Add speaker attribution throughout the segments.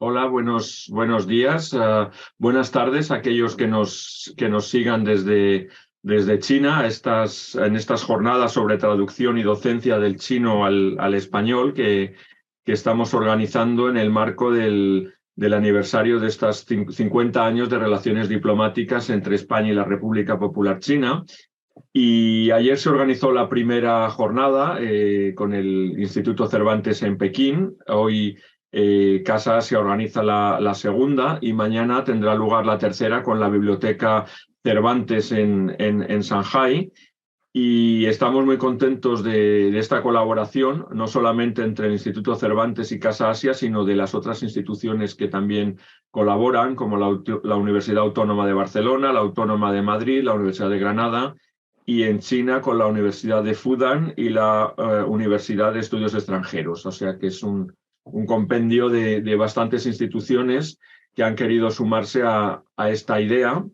Speaker 1: Hola, buenos días, buenas tardes a aquellos que nos sigan desde China en estas jornadas sobre traducción y docencia del chino al español que estamos organizando en el marco del aniversario de estos 50 años de relaciones diplomáticas entre España y la República Popular China. Y ayer se organizó la primera jornada con el Instituto Cervantes en Pekín. Hoy Casa Asia organiza la segunda y mañana tendrá lugar la tercera con la Biblioteca Cervantes en Shanghái. Y estamos muy contentos de esta colaboración, no solamente entre el Instituto Cervantes y Casa Asia, sino de las otras instituciones que también colaboran, como la Universidad Autónoma de Barcelona, la Autónoma de Madrid, la Universidad de Granada, y en China con la Universidad de Fudan y la Universidad de Estudios Extranjeros. O sea que es un compendio de bastantes instituciones que han querido sumarse a esta idea.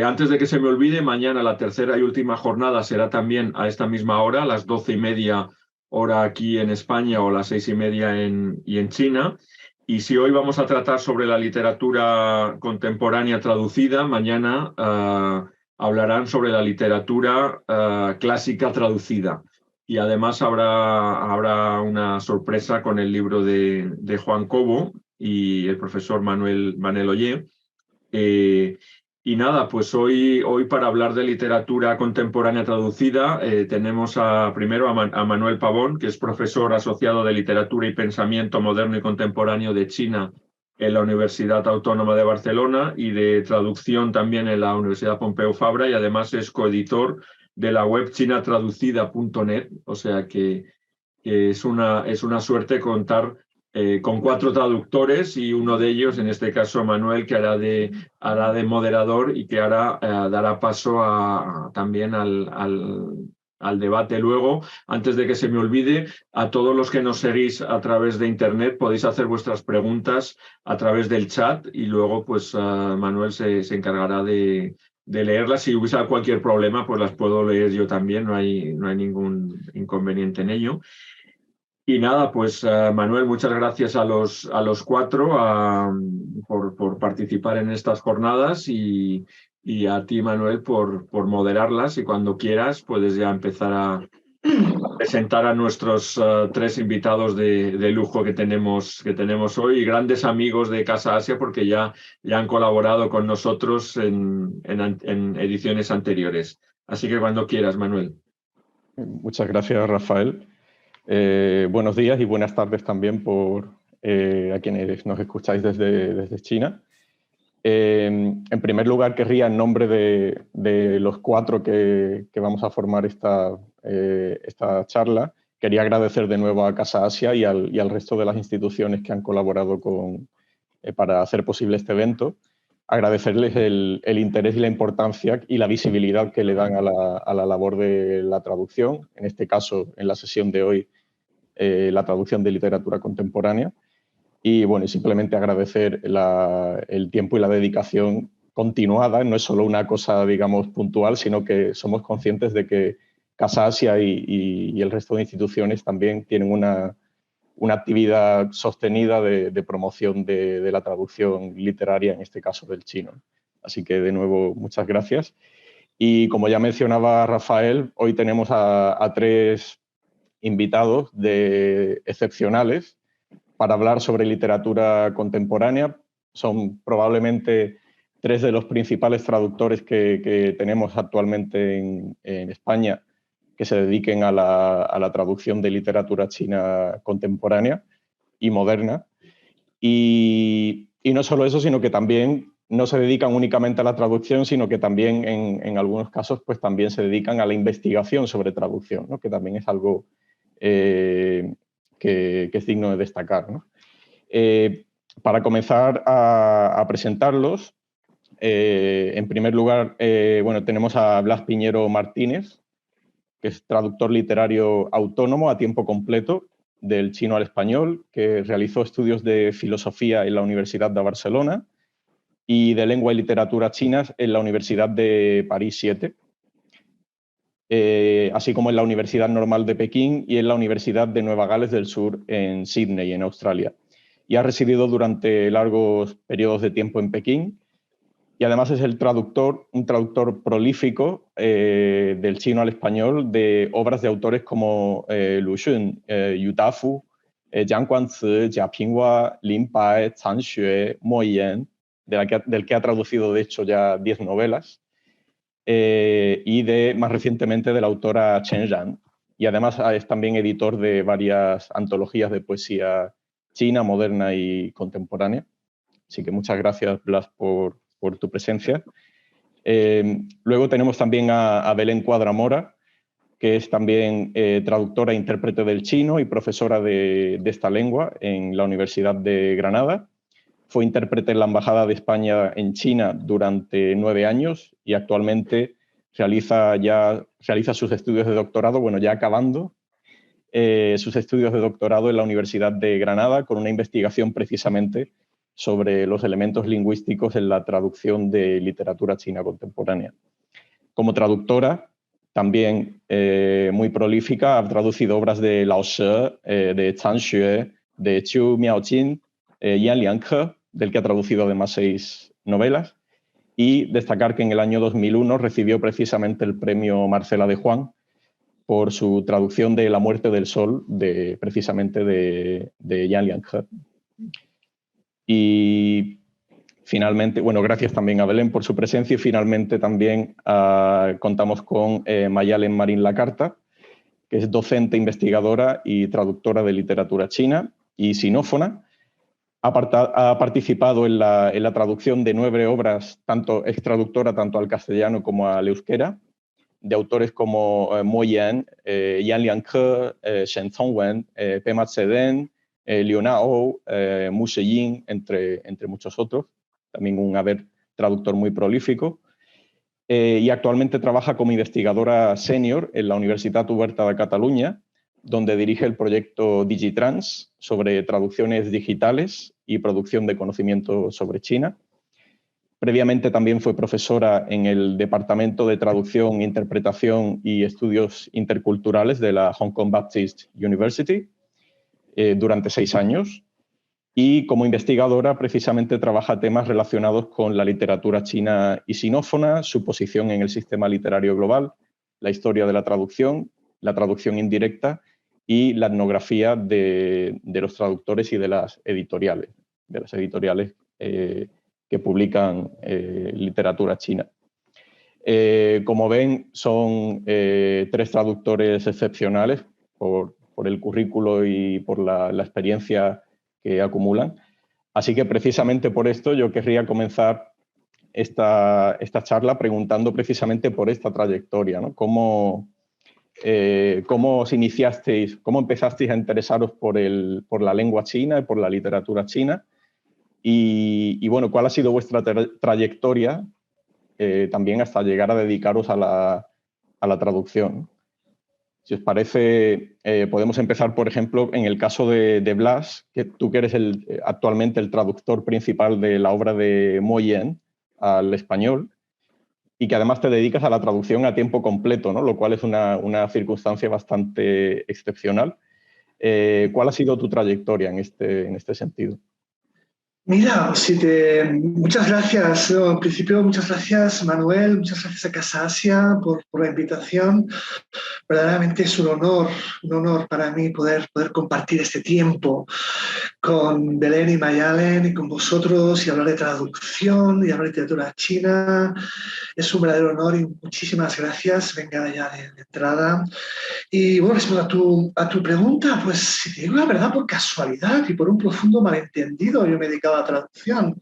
Speaker 1: Antes de que se me olvide, mañana la tercera y última jornada será también a esta misma hora, a las 12:30 hora aquí en España o las 6:30 en China. Y si hoy vamos a tratar sobre la literatura contemporánea traducida, mañana hablarán sobre la literatura clásica traducida. Y además habrá una sorpresa con el libro de Juan Cobo y el profesor Manuel Ollé. Eh, y nada, pues hoy para hablar de literatura contemporánea traducida tenemos primero a Manuel Pavón, que es profesor asociado de literatura y pensamiento moderno y contemporáneo de China en la Universidad Autónoma de Barcelona y de traducción también en la Universidad Pompeu Fabra, y además es coeditor de la web chinatraducida.net. O sea que es una suerte contar con 4 traductores y uno de ellos, en este caso Manuel, que hará de moderador y que dará paso también al debate luego. Antes de que se me olvide, a todos los que nos seguís a través de Internet podéis hacer vuestras preguntas a través del chat y luego pues Manuel se encargará de leerlas. Si hubiese cualquier problema, pues las puedo leer yo también, no hay ningún inconveniente en ello. Y nada, pues Manuel, muchas gracias a los 4 por participar en estas jornadas y a ti, Manuel, por moderarlas. Y cuando quieras, puedes ya empezar a presentar a nuestros 3 invitados de lujo que tenemos hoy, y grandes amigos de Casa Asia porque ya han colaborado con nosotros en ediciones anteriores. Así que cuando quieras, Manuel.
Speaker 2: Muchas gracias, Rafael. Buenos días y buenas tardes también a quienes nos escucháis desde China. En primer lugar, querría, en nombre de los 4 que vamos a formar esta charla, quería agradecer de nuevo a Casa Asia y al resto de las instituciones que han colaborado para hacer posible este evento. Agradecerles el interés y la importancia y la visibilidad que le dan a la labor de la traducción, en este caso, en la sesión de hoy, la traducción de literatura contemporánea. Y bueno, simplemente agradecer el tiempo y la dedicación continuada. No es solo una cosa, digamos, puntual, sino que somos conscientes de que Casa Asia y el resto de instituciones también tienen una actividad sostenida de promoción de la traducción literaria, en este caso del chino. Así que, de nuevo, muchas gracias. Y como ya mencionaba Rafael, hoy tenemos a 3 invitados excepcionales para hablar sobre literatura contemporánea. Son probablemente 3 de los principales traductores que tenemos actualmente en España que se dediquen a la traducción de literatura china contemporánea y moderna. Y no solo eso, sino que también no se dedican únicamente a la traducción, sino que también en algunos casos pues también se dedican a la investigación sobre traducción, ¿no? Que también es algo que es digno de destacar, ¿no? Para comenzar a presentarlos, en primer lugar, bueno, tenemos a Blas Piñero Martínez, que es traductor literario autónomo a tiempo completo del chino al español, que realizó estudios de filosofía en la Universidad de Barcelona y de lengua y literatura chinas en la Universidad de París 7, así como en la Universidad Normal de Pekín y en la Universidad de Nueva Gales del Sur en Sídney, en Australia. y ha residido durante largos periodos de tiempo en Pekín. Y además es un traductor prolífico del chino al español de obras de autores como Lu Xun, Yu Dafu, Jiang Guangzi, Jia Pinghua, Lin Bai, Zhang Xue, Mo Yan, del que ha traducido de hecho ya 10 novelas, y más recientemente de la autora Chen Ran. Y además es también editor de varias antologías de poesía china, moderna y contemporánea. Así que muchas gracias, Blas, por tu presencia. Luego tenemos también a Belén Cuadramora, que es también traductora e intérprete del chino y profesora de esta lengua en la Universidad de Granada. Fue intérprete en la Embajada de España en China durante 9 años y actualmente realiza sus estudios de doctorado, bueno, ya acabando sus estudios de doctorado en la Universidad de Granada con una investigación precisamente sobre los elementos lingüísticos en la traducción de literatura china contemporánea. Como traductora, también muy prolífica, ha traducido obras de Lao She, de Zhang Xue, de Qiu Miaojin, Yan Liangke, del que ha traducido además 6 novelas, y destacar que en el año 2001 recibió precisamente el premio Marcela de Juan por su traducción de La muerte del sol, precisamente de Yan Liangke. Y finalmente, bueno, gracias también a Belén por su presencia y finalmente también contamos con Mayalen Marín Lacarta, que es docente, investigadora y traductora de literatura china y sinófona. Ha participado en la traducción de 9 obras, es traductora tanto al castellano como al euskera, de autores como Mo Yan, Yan Liangke, Shen Zongwen, Pema Tseden, Liu Nao, Mu Sheyin, entre muchos otros. También un traductor muy prolífico. Y actualmente trabaja como investigadora senior en la Universitat Oberta de Cataluña, donde dirige el proyecto Digitrans sobre traducciones digitales y producción de conocimiento sobre China. Previamente también fue profesora en el Departamento de Traducción, Interpretación y Estudios Interculturales de la Hong Kong Baptist University durante 6 años. Y como investigadora precisamente trabaja temas relacionados con la literatura china y sinófona, su posición en el sistema literario global, la historia de la traducción indirecta y la etnografía de los traductores y de las editoriales que publican literatura china. Como ven, son 3 traductores excepcionales por el currículo y por la experiencia que acumulan. Así que precisamente por esto yo querría comenzar esta charla preguntando precisamente por esta trayectoria, ¿no? ¿Cómo os iniciasteis, cómo empezasteis a interesaros por la lengua china y por la literatura china? Y bueno, ¿cuál ha sido vuestra trayectoria también hasta llegar a dedicaros a la traducción? Si os parece, podemos empezar, por ejemplo, en el caso de Blas, que tú que eres actualmente el traductor principal de la obra de Mo Yan al español y que además te dedicas a la traducción a tiempo completo, ¿no? Lo cual es una circunstancia bastante excepcional. ¿Cuál ha sido tu trayectoria en este sentido?
Speaker 3: Mira, muchas gracias. No, en principio, muchas gracias, Manuel, muchas gracias a Casa Asia por la invitación. Verdaderamente es un honor para mí poder compartir este tiempo con Belén y Mayalen y con vosotros y hablar de traducción y hablar de literatura china. Es un verdadero honor y muchísimas gracias. Venga ya de entrada. Y bueno, respecto a tu pregunta, pues si te digo la verdad, por casualidad y por un profundo malentendido, yo me dedicaba a la traducción.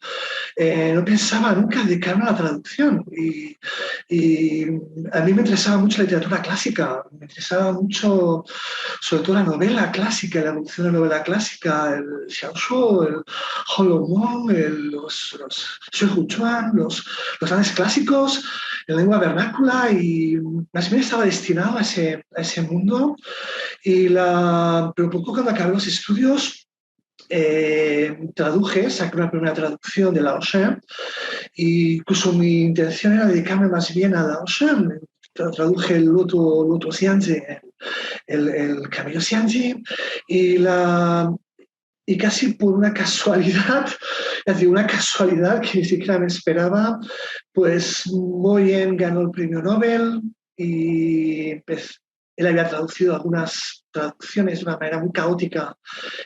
Speaker 3: No pensaba nunca dedicarme a la traducción y a mí me interesaba mucho la literatura clásica, me interesaba mucho sobre todo la novela clásica, la evolución de la novela clásica, el Xiaoshuo, el Holomon, los Xue Huchuan, los grandes clásicos en lengua vernácula y más bien estaba destinado a ese mundo pero poco cuando acabé los estudios saqué una primera traducción de Lao She y incluso mi intención era dedicarme más bien a Lao She. Traduje el Luotuo Xianzi, el Camino Xianzi y y casi por una casualidad, es decir, una casualidad que ni siquiera me esperaba, pues Moyen ganó el premio Nobel y él había traducido algunas traducciones de una manera muy caótica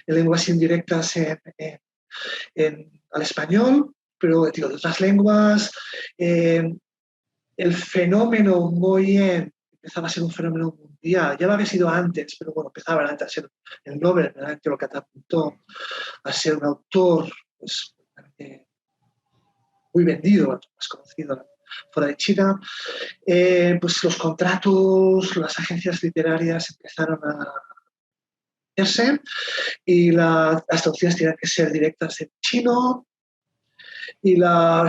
Speaker 3: en lenguas indirectas al español, pero digo, de otras lenguas. El fenómeno Moyen empezaba a ser un fenómeno mundial. Ya lo había sido antes, pero bueno, empezaba a ser el Nobel, que lo catapultó a ser un autor pues, muy vendido, más conocido fuera de China. Pues los contratos, las agencias literarias empezaron a hacerse y las traducciones tenían que ser directas en chino. Y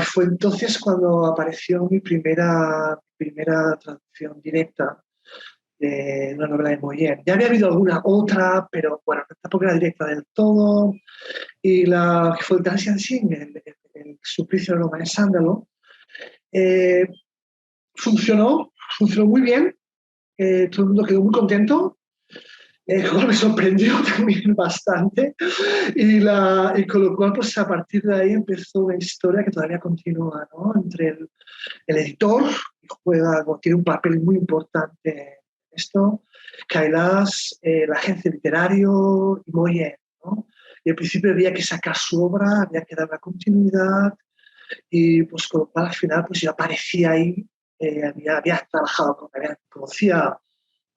Speaker 3: fue entonces cuando apareció mi primera traducción directa de una novela de Moyen. Ya había habido alguna otra, pero bueno, tampoco era directa del todo. Y la que fue el Dancing, el suplicio de Loma de Sándalo, funcionó muy bien. Todo el mundo quedó muy contento. Lo cual me sorprendió también bastante. Y con lo cual, pues a partir de ahí empezó una historia que todavía continúa, ¿no? Entre el editor, que tiene un papel muy importante en esto, Kailash, la agencia literario y Moyen, ¿no? Y al principio había que sacar su obra, había que dar la continuidad, y pues con lo cual al final pues yo aparecía ahí, había trabajado, conocía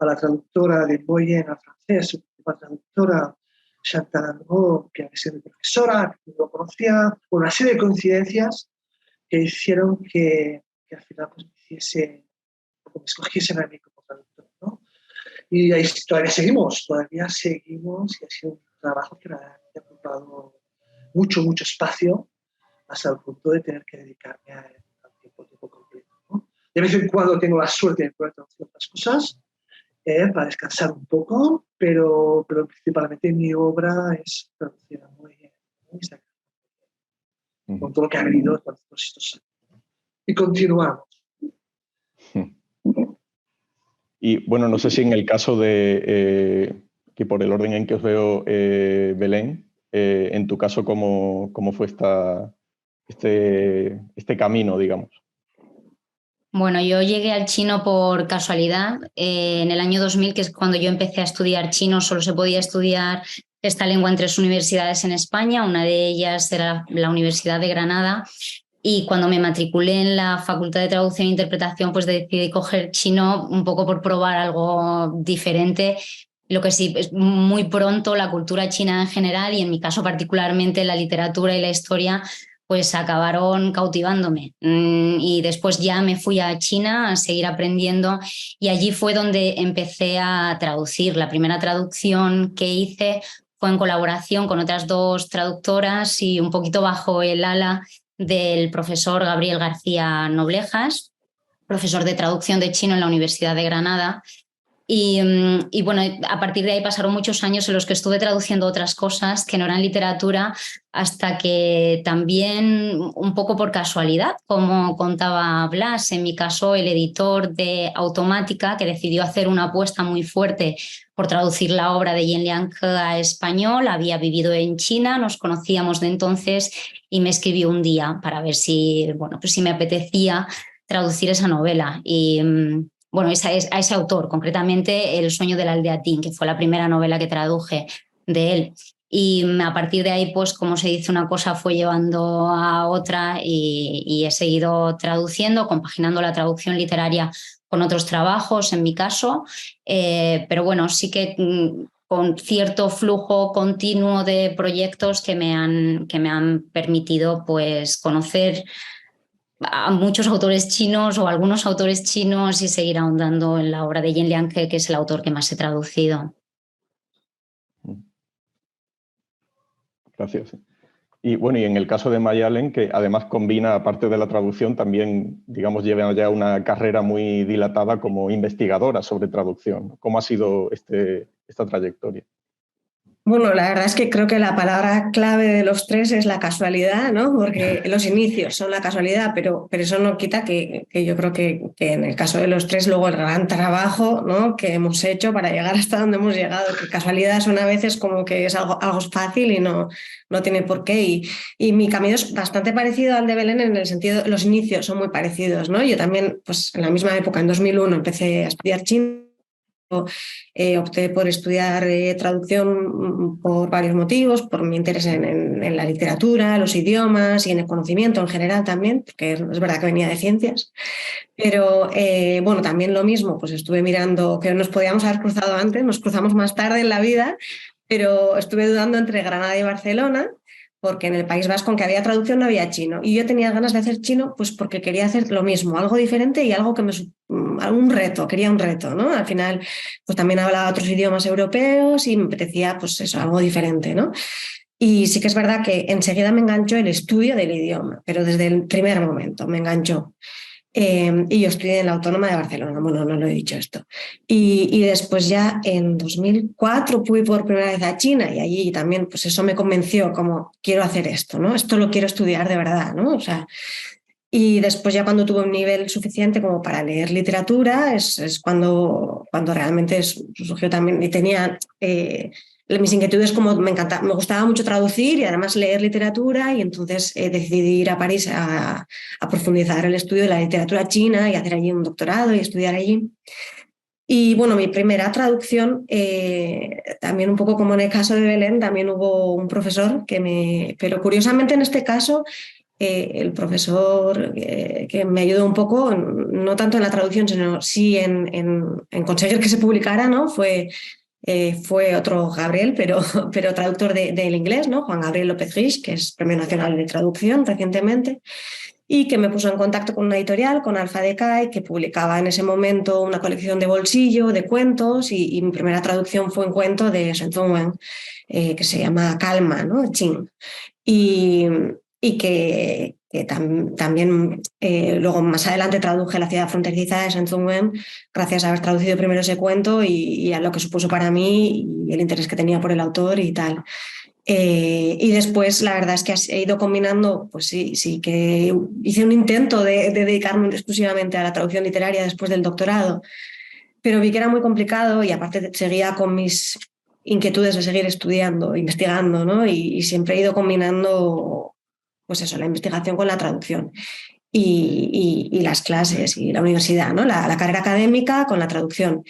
Speaker 3: a la traductora de Moyen al francés, la traductora Chantal Andreau, que había sido mi profesora, que lo conocía, por una serie de coincidencias que hicieron que al final pues, me escogiesen a mí como traductor, ¿no? Y ahí todavía seguimos y ha sido un trabajo que me ha ocupado mucho espacio hasta el punto de tener que dedicarme a tiempo completo, ¿no? De vez en cuando tengo la suerte de poder traducir otras cosas para descansar un poco, pero principalmente mi obra es traducida muy bien, ¿no? Con todo lo que ha venido todos estos años. Y continuamos.
Speaker 2: Y bueno, no sé si en el caso de, que por el orden en que os veo, Belén, en tu caso, ¿cómo fue este camino, digamos?
Speaker 4: Bueno, yo llegué al chino por casualidad. En el año 2000, que es cuando yo empecé a estudiar chino, solo se podía estudiar esta lengua en 3 universidades en España. Una de ellas era la Universidad de Granada. Y cuando me matriculé en la Facultad de Traducción e Interpretación, pues decidí coger chino un poco por probar algo diferente. Lo que sí, es muy pronto la cultura china en general y en mi caso particularmente la literatura y la historia pues acabaron cautivándome. Y después ya me fui a China a seguir aprendiendo y allí fue donde empecé a traducir. La primera traducción que hice fue en colaboración con otras 2 traductoras y un poquito bajo el ala del profesor Gabriel García Noblejas, profesor de traducción de chino en la Universidad de Granada. Y bueno, a partir de ahí pasaron muchos años en los que estuve traduciendo otras cosas que no eran literatura, hasta que también, un poco por casualidad, como contaba Blas, en mi caso el editor de Automática, que decidió hacer una apuesta muy fuerte por traducir la obra de Yen Liang a español, había vivido en China, nos conocíamos de entonces y me escribió un día para ver si, bueno, pues si me apetecía traducir esa novela. Y bueno, a ese autor, concretamente El sueño del aldeatín, que fue la primera novela que traduje de él. Y a partir de ahí, pues como se dice, una cosa fue llevando a otra y he seguido traduciendo, compaginando la traducción literaria con otros trabajos, en mi caso. Pero bueno, sí que con cierto flujo continuo de proyectos que me han permitido pues conocer a muchos autores chinos o algunos autores chinos y seguir ahondando en la obra de Yen Liang, que es el autor que más he traducido.
Speaker 2: Gracias. Y bueno, y en el caso de Mayalen, que además combina, aparte de la traducción, también, digamos, lleva ya una carrera muy dilatada como investigadora sobre traducción. ¿Cómo ha sido esta trayectoria?
Speaker 5: Bueno, la verdad es que creo que la palabra clave de los tres es la casualidad, ¿no? Porque los inicios son la casualidad, pero eso no quita que yo creo que en el caso de los tres, luego el gran trabajo, ¿no?, que hemos hecho para llegar hasta donde hemos llegado, que casualidad suena a veces como que es algo fácil y no tiene por qué. Y mi camino es bastante parecido al de Belén en el sentido, los inicios son muy parecidos, ¿no? Yo también, pues en la misma época, en 2001, empecé a estudiar chino. Opté por estudiar traducción por varios motivos, por mi interés en la literatura, los idiomas y en el conocimiento en general también, porque es verdad que venía de ciencias. Pero bueno, también lo mismo, pues estuve mirando que nos podíamos haber cruzado antes, nos cruzamos más tarde en la vida, pero estuve dudando entre Granada y Barcelona, porque en el País Vasco, aunque había traducción, no había chino. Y yo tenía ganas de hacer chino, pues porque quería hacer lo mismo, algo diferente y algo que un reto, quería un reto, ¿no? Al final, pues también hablaba otros idiomas europeos y me apetecía, pues eso, algo diferente, ¿no? Y sí que es verdad que enseguida me enganchó el estudio del idioma, pero desde el primer momento me enganchó. Y yo estudié en la Autónoma de Barcelona, bueno, no lo he dicho esto. Y después ya en 2004 fui por primera vez a China y allí también, pues eso me convenció como, quiero hacer esto, ¿no? Esto lo quiero estudiar de verdad, ¿no? O sea, y después ya cuando tuve un nivel suficiente como para leer literatura, es cuando realmente surgió también, y tenía mis inquietudes como me gustaba mucho traducir y además leer literatura, y entonces decidí ir a París a profundizar el estudio de la literatura china y hacer allí un doctorado y estudiar allí. Y bueno, mi primera traducción, también un poco como en el caso de Belén, también hubo un profesor pero curiosamente en este caso, el profesor que me ayudó un poco, no tanto en la traducción, sino sí en conseguir que se publicara, ¿no? Fue otro Gabriel, pero traductor del inglés, ¿no? Juan Gabriel López Guix, que es Premio Nacional de Traducción recientemente, y que me puso en contacto con una editorial, con Alfa Decay, que publicaba en ese momento una colección de bolsillo, de cuentos, y mi primera traducción fue un cuento de Shenzhen Wen, que se llama Calma, ¿no? Ching. Y que también luego más adelante traduje La ciudad fronteriza de Shenzhen Wen, gracias a haber traducido primero ese cuento y a lo que supuso para mí y el interés que tenía por el autor y tal. Y después la verdad es que he ido combinando, pues sí que hice un intento de dedicarme exclusivamente a la traducción literaria después del doctorado, pero vi que era muy complicado y aparte seguía con mis inquietudes de seguir estudiando, investigando, ¿no? Y siempre he ido combinando, pues eso, la investigación con la traducción y las clases y la universidad, ¿no? La carrera académica con la traducción.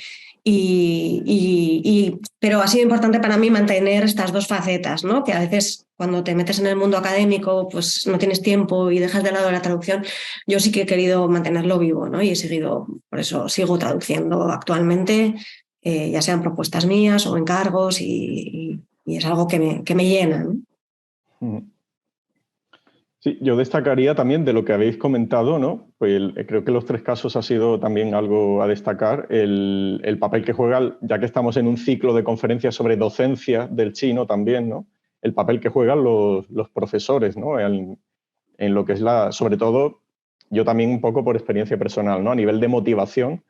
Speaker 5: Pero ha sido importante para mí mantener estas dos facetas, ¿no? Que a veces cuando te metes en el mundo académico pues no tienes tiempo y dejas de lado la traducción. Yo sí que he querido mantenerlo vivo, ¿no? Y he seguido, por eso sigo traduciendo actualmente, ya sean propuestas mías o encargos, y es algo que me llena, ¿no?
Speaker 2: Sí, yo destacaría también de lo que habéis comentado, ¿no? Pues creo que los tres casos ha sido también algo a destacar, el papel que juega, ya que estamos en un ciclo de conferencias sobre docencia del chino también, ¿no? El papel que juegan los profesores, ¿no? En lo que es sobre todo, yo también un poco por experiencia personal, ¿no? A nivel de motivación,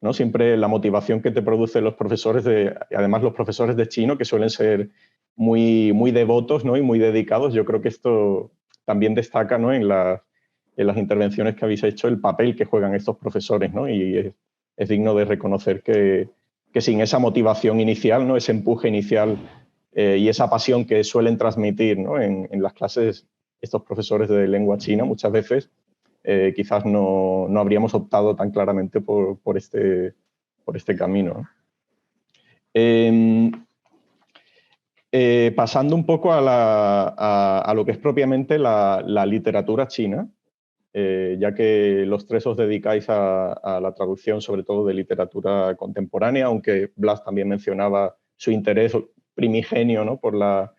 Speaker 2: ¿no? Siempre la motivación que te producen los profesores, además los profesores de chino, que suelen ser muy, muy devotos, ¿no? Y muy dedicados, yo creo que esto también destaca, ¿no? En las intervenciones que habéis hecho, el papel que juegan estos profesores, ¿no? Y es digno de reconocer que sin esa motivación inicial, ¿no? Ese empuje inicial y esa pasión que suelen transmitir, ¿no? En las clases estos profesores de lengua china, muchas veces quizás no habríamos optado tan claramente por este camino, ¿no? Pasando un poco a lo que es propiamente la literatura china, ya que los tres os dedicáis a la traducción sobre todo de literatura contemporánea, aunque Blas también mencionaba su interés primigenio, ¿no? por la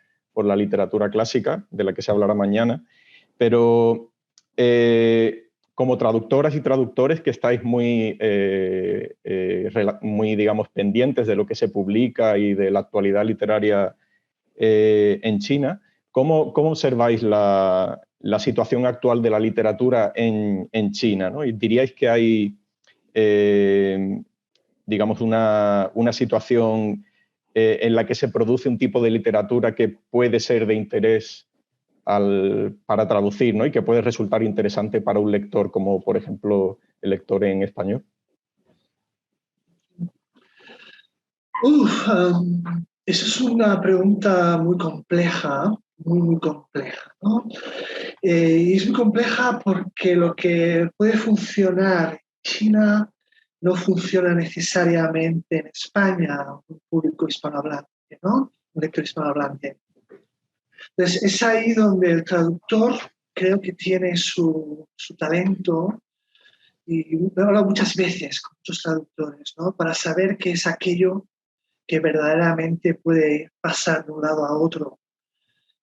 Speaker 2: literatura clásica, de la que se hablará mañana, pero como traductoras y traductores que estáis muy, digamos, pendientes de lo que se publica y de la actualidad literaria en China, ¿cómo observáis la situación actual de la literatura en China, ¿no? Y diríais que hay, digamos, una situación en la que se produce un tipo de literatura que puede ser de interés para traducir, ¿no? Y que puede resultar interesante para un lector, como por ejemplo el lector en español?
Speaker 3: Eso es una pregunta muy compleja, muy compleja, ¿no? Y es muy compleja porque lo que puede funcionar en China no funciona necesariamente en España, un público hispanohablante, ¿no? Un lector hispanohablante. Entonces, es ahí donde el traductor creo que tiene su talento, y he hablado muchas veces con muchos traductores, ¿no? Para saber qué es aquello que verdaderamente puede pasar de un lado a otro.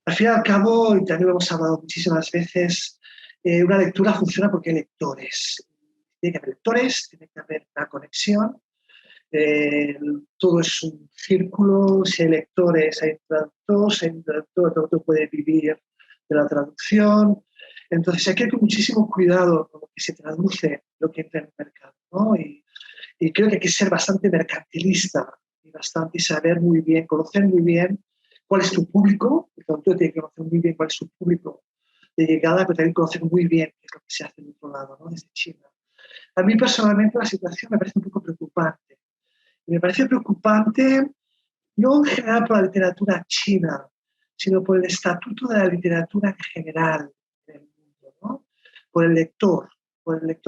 Speaker 3: Al fin y al cabo, y también lo hemos hablado muchísimas veces, una lectura funciona porque hay lectores. Tiene que haber lectores, tiene que haber una conexión. Todo es un círculo. Si hay lectores, hay un traductor. Si hay un traductor, el traductor puede vivir de la traducción. Entonces hay que ir con muchísimo cuidado con lo que se traduce, lo que entra en el mercado, ¿no? Y creo que hay que ser bastante mercantilista y saber muy bien, conocer muy bien cuál es tu público. El traductor tiene que conocer muy bien cuál es su público de llegada, pero también conocer muy bien qué es lo que se hace del otro lado, ¿no? Desde China. A mí personalmente la situación me parece un poco preocupante. Y me parece preocupante no en general por la literatura china, sino por el estatuto de la literatura en general en el mundo, ¿no? Por el lector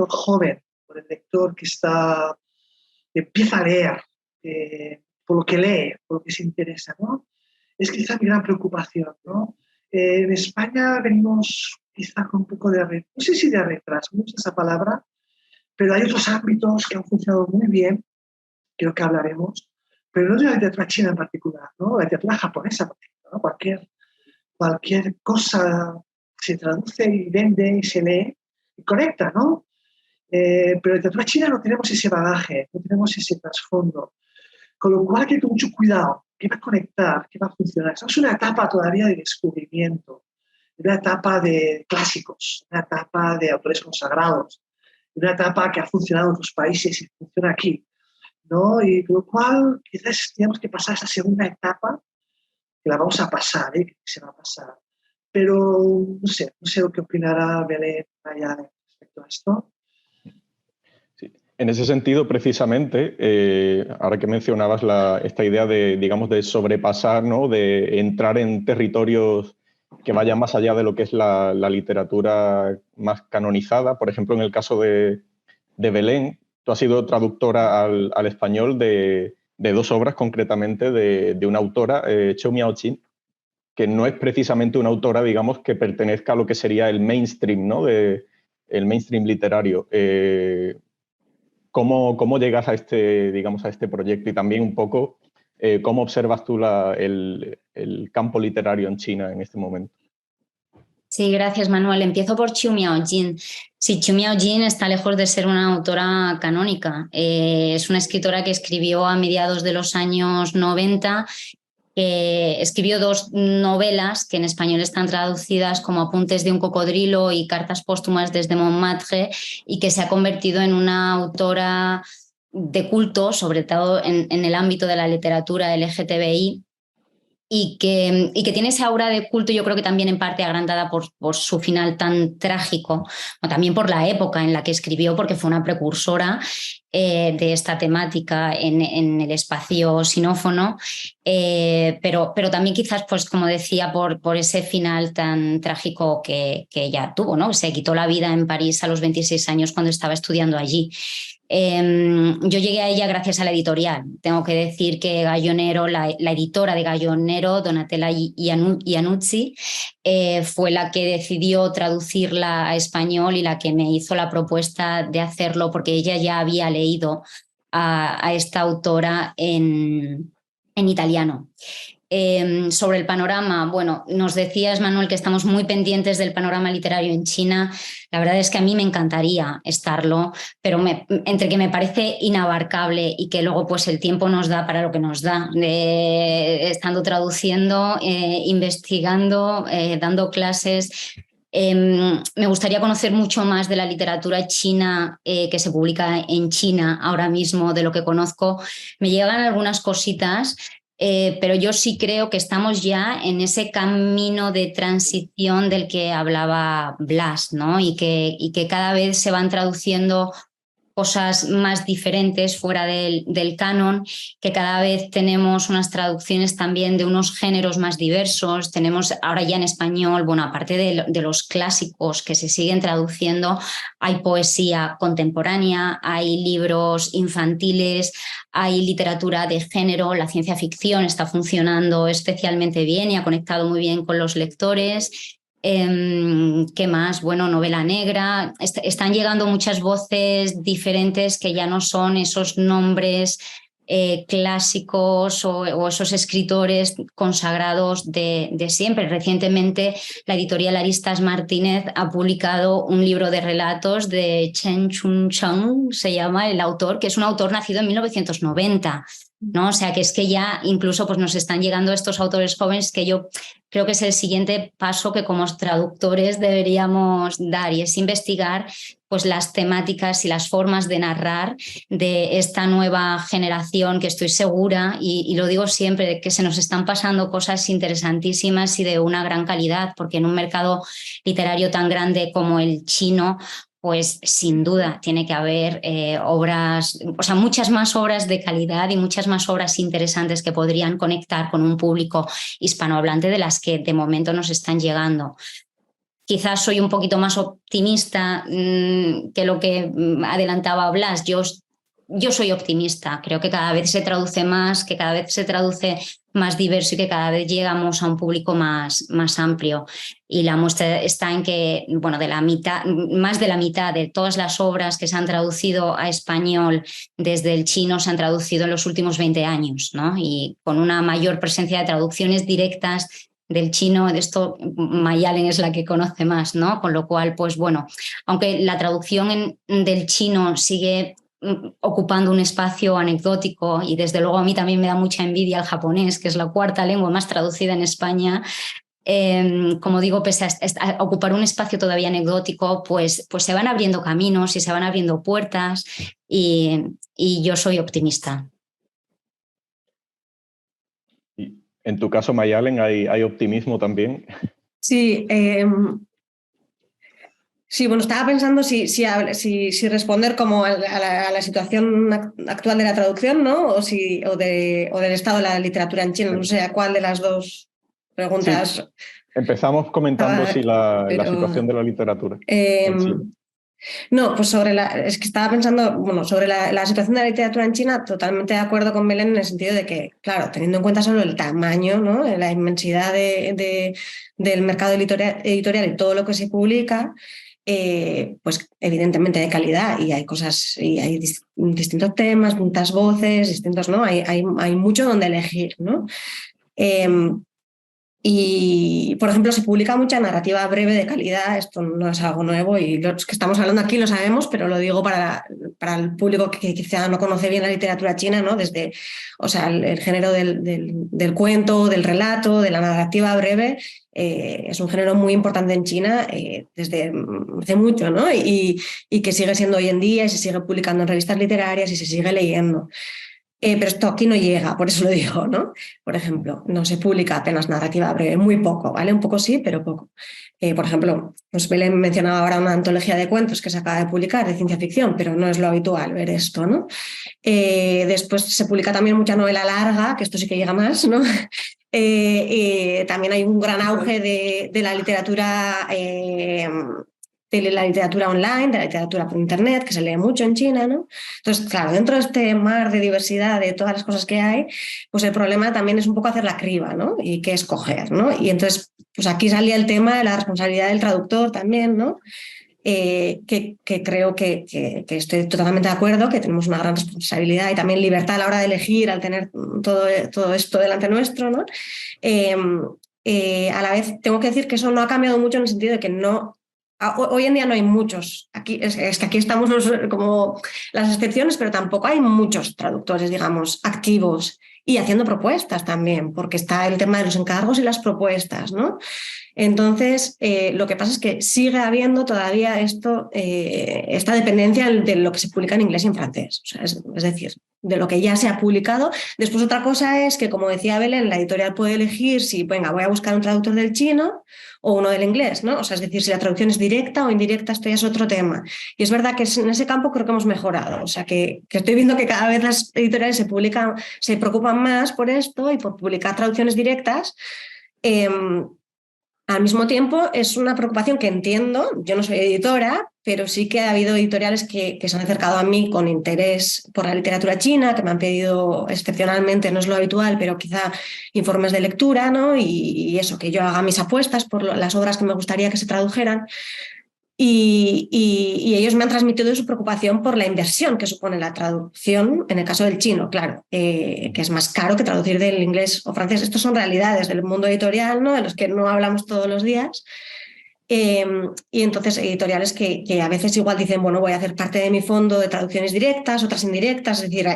Speaker 3: joven, por el lector que empieza a leer, por lo que lee, por lo que se interesa, ¿no? Es quizá mi gran preocupación, ¿no? En España venimos quizá con un poco no sé si de retraso, no uso esa palabra, pero hay otros ámbitos que han funcionado muy bien, creo que hablaremos, pero no de la literatura china en particular, ¿no? La literatura japonesa, por ejemplo, ¿no? Cualquier cosa se traduce y vende y se lee y conecta, ¿no? Pero en la literatura china no tenemos ese bagaje, no tenemos ese trasfondo. Con lo cual hay que tener mucho cuidado. ¿Qué va a conectar? ¿Qué va a funcionar? Estamos en una etapa todavía de descubrimiento, una etapa de clásicos, una etapa de autores consagrados, una etapa que ha funcionado en otros países y funciona aquí, ¿no? Y con lo cual quizás tenemos que pasar esa segunda etapa, que la vamos a pasar, que se va a pasar. Pero no sé lo que opinará Belén allá respecto a esto.
Speaker 2: En ese sentido, precisamente, ahora que mencionabas esta idea de sobrepasar, ¿no? De entrar en territorios que vayan más allá de lo que es la literatura más canonizada. Por ejemplo, en el caso de Belén, tú has sido traductora al español de dos obras, concretamente de una autora, Chou Miao-Chin, que no es precisamente una autora, digamos, que pertenezca a lo que sería el mainstream, ¿no? El mainstream literario. ¿Cómo llegas a este proyecto? Y también un poco, ¿cómo observas tú el campo literario en China en este momento?
Speaker 4: Sí, gracias, Manuel. Empiezo por Chou Miao-Jin. Sí, Chou Miao-Jin está lejos de ser una autora canónica. Es una escritora que escribió a mediados de los años 90. Escribió dos novelas que en español están traducidas como Apuntes de un cocodrilo y Cartas póstumas desde Montmartre, y que se ha convertido en una autora de culto, sobre todo en el ámbito de la literatura LGTBI, y que tiene esa aura de culto, yo creo que también en parte agrandada por su final tan trágico, o también por la época en la que escribió, porque fue una precursora de esta temática en el espacio sinófono, pero también quizás, pues como decía, por ese final tan trágico que ella tuvo, ¿no? Se quitó la vida en París a los 26 años cuando estaba estudiando allí. Yo llegué a ella gracias a la editorial. Tengo que decir que Gallo Nero, la editora de Gallo Nero, Donatella Iannuzzi, fue la que decidió traducirla a español y la que me hizo la propuesta de hacerlo, porque ella ya había leído a esta autora en italiano. Sobre el panorama, bueno, nos decías, Manuel, que estamos muy pendientes del panorama literario en China. La verdad es que a mí me encantaría estarlo, pero entre que me parece inabarcable y que luego pues el tiempo nos da para lo que nos da, estando traduciendo, investigando, dando clases. Me gustaría conocer mucho más de la literatura china que se publica en China ahora mismo, de lo que conozco. Me llegan algunas cositas. pero yo sí creo que estamos ya en ese camino de transición del que hablaba Blas, ¿no? Y que cada vez se van traduciendo cosas más diferentes fuera del canon, que cada vez tenemos unas traducciones también de unos géneros más diversos. Tenemos ahora ya en español, bueno, aparte de los clásicos que se siguen traduciendo, hay poesía contemporánea, hay libros infantiles, hay literatura de género, la ciencia ficción está funcionando especialmente bien y ha conectado muy bien con los lectores. ¿Qué más? Bueno, novela negra. Están llegando muchas voces diferentes que ya no son esos nombres clásicos o esos escritores consagrados de siempre. Recientemente la editorial Aristas Martínez ha publicado un libro de relatos de Chen Chun Chang, se llama el autor, que es un autor nacido en 1990. ¿No? O sea que es que ya incluso pues, nos están llegando estos autores jóvenes que yo creo que es el siguiente paso que como traductores deberíamos dar, y es investigar pues, las temáticas y las formas de narrar de esta nueva generación, que estoy segura, y lo digo siempre, de que se nos están pasando cosas interesantísimas y de una gran calidad, porque en un mercado literario tan grande como el chino, pues sin duda tiene que haber obras, o sea, muchas más obras de calidad y muchas más obras interesantes que podrían conectar con un público hispanohablante de las que de momento nos están llegando. Quizás soy un poquito más optimista que lo que adelantaba Blas. Yo soy optimista, creo que cada vez se traduce más, que cada vez se traduce más diverso y que cada vez llegamos a un público más amplio. Y la muestra está en que, bueno, más de la mitad de todas las obras que se han traducido a español desde el chino se han traducido en los últimos 20 años, ¿no? Y con una mayor presencia de traducciones directas del chino, de esto Mayalen es la que conoce más, ¿no? Con lo cual, pues bueno, aunque la traducción del chino sigue ocupando un espacio anecdótico, y desde luego a mí también me da mucha envidia el japonés, que es la cuarta lengua más traducida en España. Como digo, pese a ocupar un espacio todavía anecdótico, pues se van abriendo caminos y se van abriendo puertas, y yo soy optimista.
Speaker 2: Y en tu caso, Mayalen, ¿hay optimismo también?
Speaker 5: Sí, sí, bueno, estaba pensando si responder como a la situación actual de la traducción, ¿no? O del estado de la literatura en China, no sé a cuál de las dos preguntas.
Speaker 2: Sí. Empezamos comentando la situación de la literatura en China.
Speaker 5: No, pues es que estaba pensando, bueno, sobre la situación de la literatura en China, totalmente de acuerdo con Belén en el sentido de que, claro, teniendo en cuenta solo el tamaño, ¿no? La inmensidad del mercado editorial y todo lo que se publica, pues evidentemente hay calidad y hay cosas, y hay distintos temas, muchas voces, distintos, ¿no? Hay mucho donde elegir, ¿no? Y, por ejemplo, se publica mucha narrativa breve de calidad. Esto no es algo nuevo y los que estamos hablando aquí lo sabemos, pero lo digo para el público que quizá no conoce bien la literatura china, ¿no? Desde, o sea, el género del cuento, del relato, de la narrativa breve, es un género muy importante en China desde hace mucho, ¿no? Y que sigue siendo hoy en día y se sigue publicando en revistas literarias y se sigue leyendo. Pero esto aquí no llega, por eso lo digo, ¿no? Por ejemplo, no se publica apenas narrativa breve, muy poco, ¿vale? Un poco sí, pero poco. Por ejemplo, pues Belén mencionaba ahora una antología de cuentos que se acaba de publicar de ciencia ficción, pero no es lo habitual ver esto, ¿no? Después se publica también mucha novela larga, que esto sí que llega más, ¿no? También hay un gran auge de la literatura online, de la literatura por internet, que se lee mucho en China, ¿no? Entonces, claro, dentro de este mar de diversidad de todas las cosas que hay, pues el problema también es un poco hacer la criba, ¿no? Y qué escoger, ¿no? Y entonces, pues aquí salía el tema de la responsabilidad del traductor también, ¿no? Que creo que estoy totalmente de acuerdo, que tenemos una gran responsabilidad y también libertad a la hora de elegir, al tener todo esto delante nuestro, ¿no? A la vez tengo que decir que eso no ha cambiado mucho en el sentido de que no... Hoy en día no hay muchos, aquí, es que aquí estamos como las excepciones, pero tampoco hay muchos traductores, digamos, activos y haciendo propuestas también, porque está el tema de los encargos y las propuestas, ¿no? Entonces, lo que pasa es que sigue habiendo todavía esta dependencia de lo que se publica en inglés y en francés. O sea, es decir, de lo que ya se ha publicado. Después otra cosa es que, como decía Belén, la editorial puede elegir si, venga, voy a buscar un traductor del chino o uno del inglés, ¿no? O sea, es decir, si la traducción es directa o indirecta, esto ya es otro tema. Y es verdad que en ese campo creo que hemos mejorado. O sea, que estoy viendo que cada vez las editoriales se preocupan más por esto y por publicar traducciones directas. Al mismo tiempo, es una preocupación que entiendo. Yo no soy editora, pero sí que ha habido editoriales que se han acercado a mí con interés por la literatura china, que me han pedido excepcionalmente, no es lo habitual, pero quizá informes de lectura, ¿no? Y eso, que yo haga mis apuestas por las obras que me gustaría que se tradujeran. Y ellos me han transmitido su preocupación por la inversión que supone la traducción, en el caso del chino, claro, que es más caro que traducir del inglés o francés. Estas son realidades del mundo editorial, ¿no? De los que no hablamos todos los días. Y entonces editoriales que a veces igual dicen, bueno, voy a hacer parte de mi fondo de traducciones directas, otras indirectas, es decir,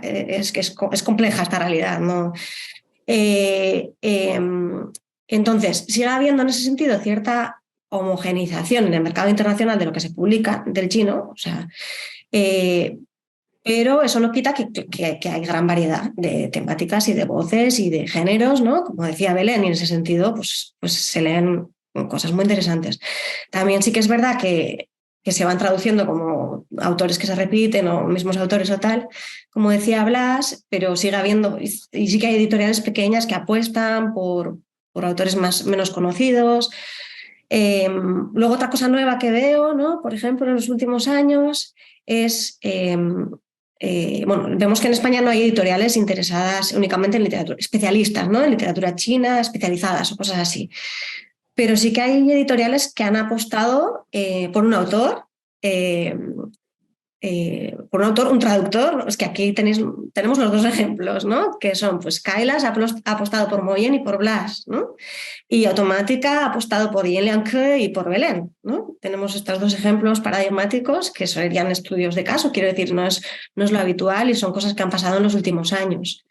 Speaker 5: es que es compleja esta realidad, ¿no? Entonces, sigue habiendo en ese sentido cierta homogeneización en el mercado internacional de lo que se publica del chino, o sea, pero eso no quita que hay gran variedad de temáticas y de voces y de géneros, ¿no? Como decía Belén, y en ese sentido pues se leen cosas muy interesantes. También sí que es verdad que se van traduciendo como autores que se repiten o mismos autores o tal, como decía Blas, pero sigue habiendo, y sí que hay editoriales pequeñas que apuestan por autores menos conocidos. Luego otra cosa nueva que veo, ¿no? Por ejemplo, en los últimos años es, bueno, vemos que en España no hay editoriales interesadas únicamente en literatura, especialistas, ¿no? En literatura china, especializadas o cosas así. Pero sí que hay editoriales que han apostado por un autor, un traductor. Es que aquí tenemos los dos ejemplos, ¿no? Que son, pues, Kailas ha apostado por Moyen y por Blas, ¿no? Y Automática ha apostado por Yen Liangke y por Belén, ¿no? Tenemos estos dos ejemplos paradigmáticos que serían estudios de caso, quiero decir, no es lo habitual y son cosas que han pasado en los últimos años.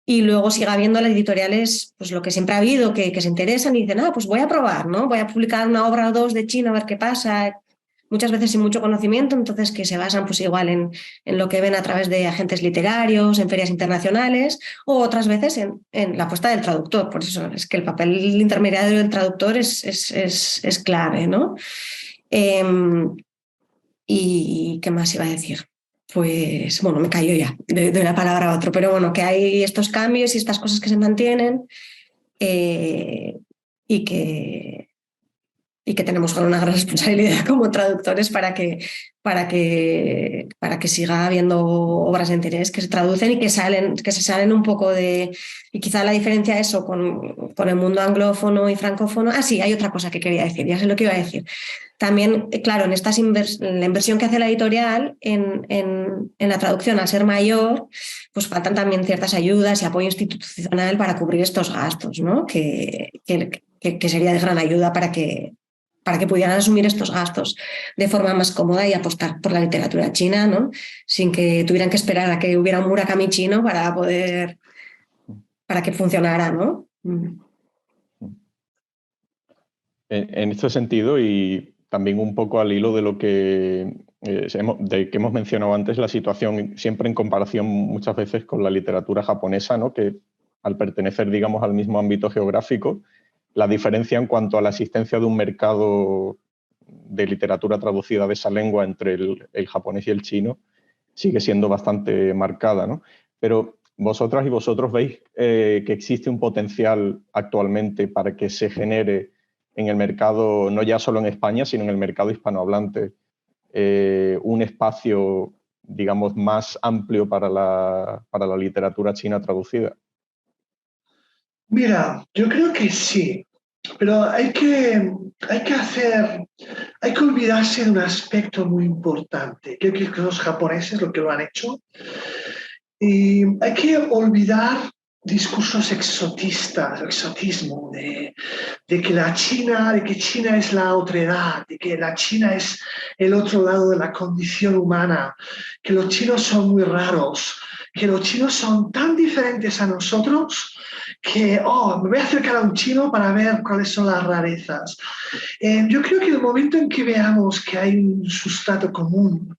Speaker 5: Y luego sigue habiendo las editoriales, pues lo que siempre ha habido, que se interesan y dicen, pues voy a probar, ¿no? Voy a publicar una obra o dos de chino a ver qué pasa. Muchas veces sin mucho conocimiento, entonces que se basan pues igual en lo que ven a través de agentes literarios, en ferias internacionales, o otras veces en la apuesta del traductor. Por eso es que el papel intermediario del traductor es clave, ¿no? ¿Y qué más iba a decir? Pues bueno, me callo ya, de una palabra a otro, pero bueno, que hay estos cambios y estas cosas que se mantienen y que tenemos una gran responsabilidad como traductores para que siga habiendo obras de interés que se traducen y que se salen un poco de... Y quizá la diferencia eso con el mundo anglófono y francófono... Sí, hay otra cosa que quería decir, ya sé lo que iba a decir. También, claro, en la inversión que hace la editorial en la traducción, al ser mayor, pues faltan también ciertas ayudas y apoyo institucional para cubrir estos gastos, ¿no? Que sería de gran ayuda para que pudieran asumir estos gastos de forma más cómoda y apostar por la literatura china, ¿no? Sin que tuvieran que esperar a que hubiera un Murakami chino para que funcionara, ¿no?
Speaker 2: En este sentido, y también un poco al hilo de lo que hemos mencionado antes, la situación siempre en comparación muchas veces con la literatura japonesa, ¿no? Que al pertenecer, digamos, al mismo ámbito geográfico, la diferencia en cuanto a la existencia de un mercado de literatura traducida de esa lengua entre el japonés y el chino sigue siendo bastante marcada, ¿no? Pero vosotras y vosotros veis que existe un potencial actualmente para que se genere en el mercado, no ya solo en España, sino en el mercado hispanohablante, un espacio, digamos, más amplio para la literatura china traducida.
Speaker 3: Mira, yo creo que sí, pero hay que olvidarse de un aspecto muy importante. Creo que los japoneses lo que lo han hecho. Y hay que olvidar discursos exotistas, exotismo, de que China es la otredad, de que la China es el otro lado de la condición humana, que los chinos son muy raros, que los chinos son tan diferentes a nosotros que, me voy a acercar a un chino para ver cuáles son las rarezas. Yo creo que el momento en que veamos que hay un sustrato común,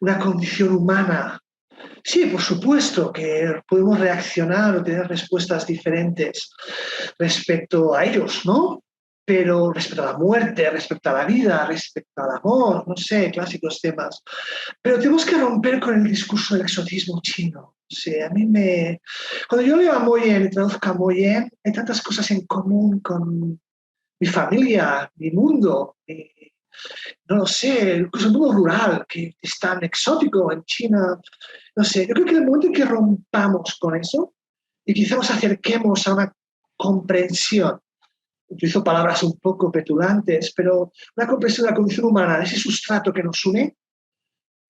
Speaker 3: una condición humana, sí, por supuesto que podemos reaccionar o tener respuestas diferentes respecto a ellos, ¿no? Pero respecto a la muerte, respecto a la vida, respecto al amor, no sé, clásicos temas. Pero tenemos que romper con el discurso del exotismo chino. Sí, a mí me... Cuando yo leo a Moyen y traduzco a Moyen, hay tantas cosas en común con mi familia, mi mundo, no lo sé, incluso el mundo rural, que es tan exótico en China. No sé, yo creo que en el momento en que rompamos con eso y quizá nos acerquemos a una comprensión, utilizo palabras un poco petulantes, pero una comprensión de la condición humana, de ese sustrato que nos une,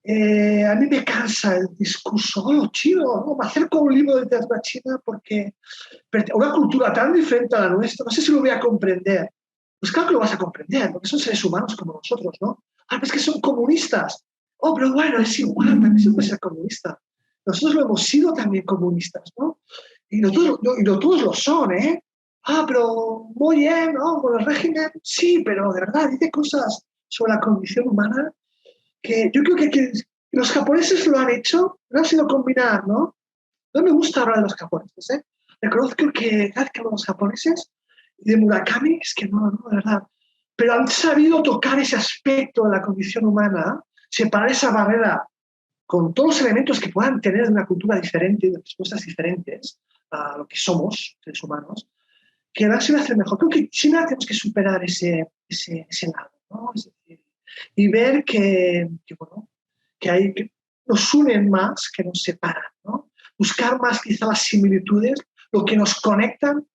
Speaker 3: a mí me cansa el discurso, chino, me acerco a un libro de literatura china porque una cultura tan diferente a la nuestra, no sé si lo voy a comprender. Pues claro que lo vas a comprender, porque son seres humanos como nosotros, ¿no? Pero es que son comunistas. Pero bueno, es igual, también se puede ser comunista. Nosotros lo hemos sido también comunistas, ¿no? Y todos lo son, ¿eh? Pero muy bien, ¿no? Con el régimen, sí, pero de verdad dice cosas sobre la condición humana que yo creo que los japoneses lo han hecho, lo han sido combinar, ¿no? No me gusta hablar de los japoneses, ¿eh? Reconozco que cada vez que hablo de los japoneses y de Murakami, es que no, de verdad. Pero han sabido tocar ese aspecto de la condición humana, separar esa barrera con todos los elementos que puedan tener de una cultura diferente, de respuestas diferentes a lo que somos, seres humanos, que van a hacer mejor. Creo que China tenemos que superar ese lado, ¿no? Es decir, y ver que nos unen más que nos separan, ¿no? Buscar más quizá las similitudes, lo que nos conectan,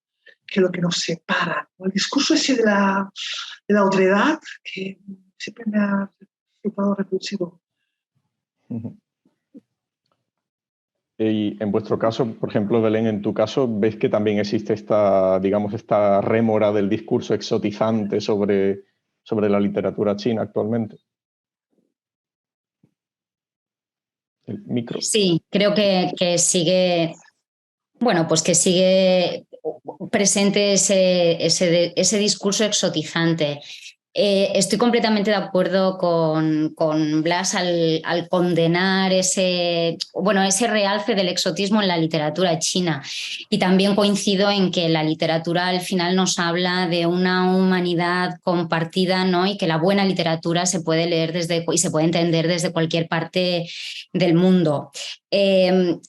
Speaker 3: que lo que nos separa. El discurso ese de la otredad que siempre me ha resultado repulsivo.
Speaker 2: Y en vuestro caso, por ejemplo, Belén, en tu caso, ¿ves que también existe esta rémora del discurso exotizante sobre la literatura china actualmente? El micro.
Speaker 4: Sí, creo que sigue, bueno, pues que sigue presente ese discurso exotizante. Estoy completamente de acuerdo con Blas al condenar ese realce del exotismo en la literatura china. Y también coincido en que la literatura al final nos habla de una humanidad compartida, ¿no? Y que la buena literatura se puede leer y se puede entender desde cualquier parte del mundo.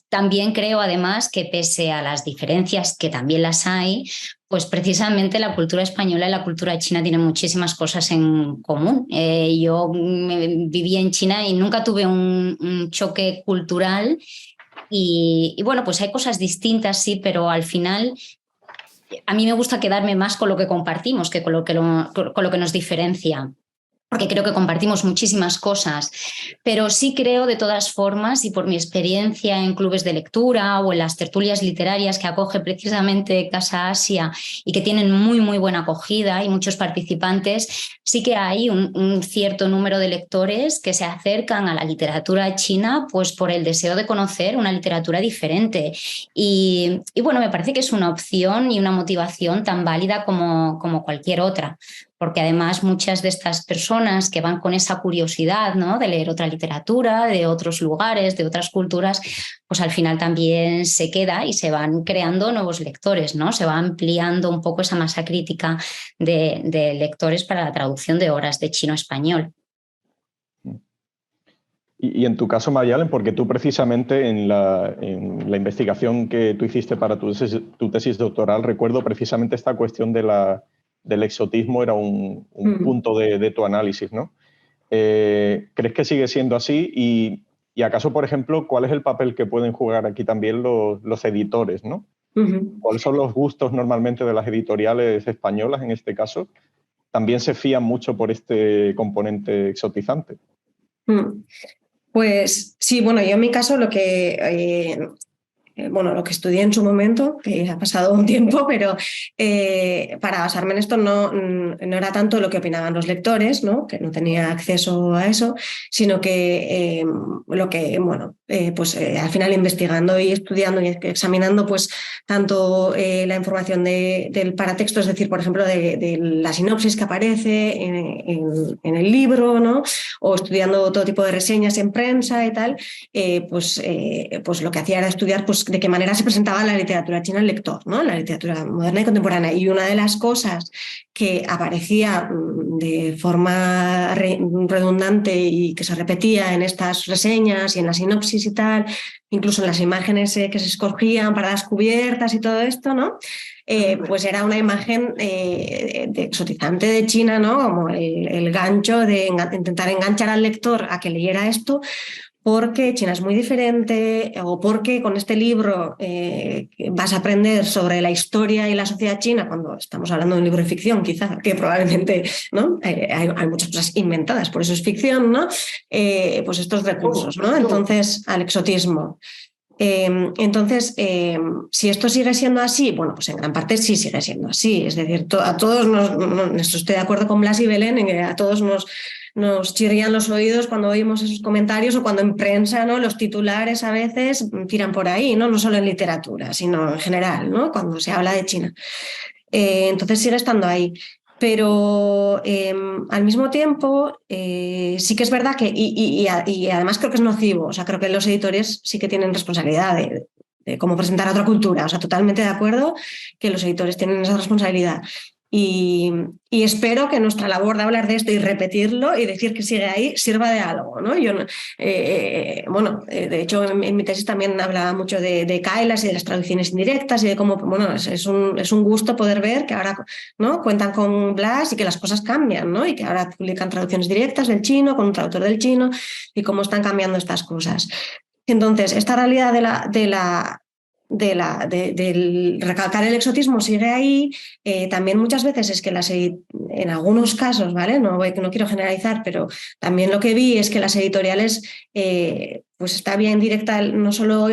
Speaker 4: También creo, además, que pese a las diferencias, que también las hay, pues precisamente la cultura española y la cultura china tienen muchísimas cosas en común. Yo viví en China y nunca tuve un choque cultural y bueno, pues hay cosas distintas, sí, pero al final a mí me gusta quedarme más con lo que compartimos que con lo que nos diferencia, porque creo que compartimos muchísimas cosas, pero sí creo de todas formas, y por mi experiencia en clubes de lectura o en las tertulias literarias que acoge precisamente Casa Asia y que tienen muy, muy buena acogida y muchos participantes, sí que hay un cierto número de lectores que se acercan a la literatura china pues por el deseo de conocer una literatura diferente. Y bueno, me parece que es una opción y una motivación tan válida como cualquier otra, porque además muchas de estas personas que van con esa curiosidad, ¿no?, de leer otra literatura, de otros lugares, de otras culturas, pues al final también se queda y se van creando nuevos lectores, ¿no? Se va ampliando un poco esa masa crítica de lectores para la traducción de obras de chino a español.
Speaker 2: Y en tu caso, Mayalen, porque tú precisamente en la investigación que tú hiciste para tu tesis doctoral, recuerdo precisamente esta cuestión del exotismo era un punto de tu análisis, ¿no? ¿Crees que sigue siendo así? Y acaso, por ejemplo, ¿cuál es el papel que pueden jugar aquí también los editores, ¿no? ¿Cuáles son los gustos normalmente de las editoriales españolas en este caso? ¿También se fían mucho por este componente exotizante?
Speaker 5: Pues sí, bueno, yo en mi caso lo que bueno, lo que estudié en su momento, que ha pasado un tiempo, pero para basarme en esto no era tanto lo que opinaban los lectores, ¿no? Que no tenía acceso a eso, sino que lo que, bueno, al final investigando y estudiando y examinando pues tanto la información del paratexto, es decir, por ejemplo, de la sinopsis que aparece en el libro, ¿no? O estudiando todo tipo de reseñas en prensa y tal, pues lo que hacía era estudiar pues, de qué manera se presentaba la literatura china al lector, ¿no? La literatura moderna y contemporánea. Y una de las cosas que aparecía de forma redundante y que se repetía en estas reseñas y en la sinopsis y tal, incluso en las imágenes que se escogían para las cubiertas y todo esto, ¿no? Pues era una imagen exotizante de China, ¿no? Como el gancho de intentar enganchar al lector a que leyera esto, porque China es muy diferente, o porque con este libro vas a aprender sobre la historia y la sociedad china, cuando estamos hablando de un libro de ficción, quizá, que probablemente, ¿no? Hay muchas cosas inventadas, por eso es ficción, ¿no? Pues estos recursos, ¿no? Entonces, al exotismo. Entonces, si esto sigue siendo así, bueno, pues en gran parte sí sigue siendo así. Es decir, a todos estoy de acuerdo con Blas y Belén en que a todos nos chirrían los oídos cuando oímos esos comentarios o cuando en prensa, ¿no? Los titulares a veces tiran por ahí, ¿no? No solo en literatura, sino en general, ¿no? Cuando se habla de China. Entonces sigue estando ahí. Pero al mismo tiempo sí que es verdad que, y además creo que es nocivo, o sea, creo que los editores sí que tienen responsabilidad de cómo presentar otra cultura, o sea, totalmente de acuerdo que los editores tienen esa responsabilidad. Y espero que nuestra labor de hablar de esto y repetirlo y decir que sigue ahí sirva de algo, ¿no? Yo, de hecho, en mi tesis también hablaba mucho de Kailas y de las traducciones indirectas y de cómo, bueno, es un gusto poder ver que ahora, ¿no? Cuentan con Blas y que las cosas cambian, ¿no? Y que ahora publican traducciones directas del chino con un traductor del chino y cómo están cambiando estas cosas. Entonces, esta realidad del recalcar el exotismo sigue ahí. También muchas veces es que en algunos casos, ¿vale? No quiero generalizar, pero también lo que vi es que las editoriales, pues esta vía indirecta no solo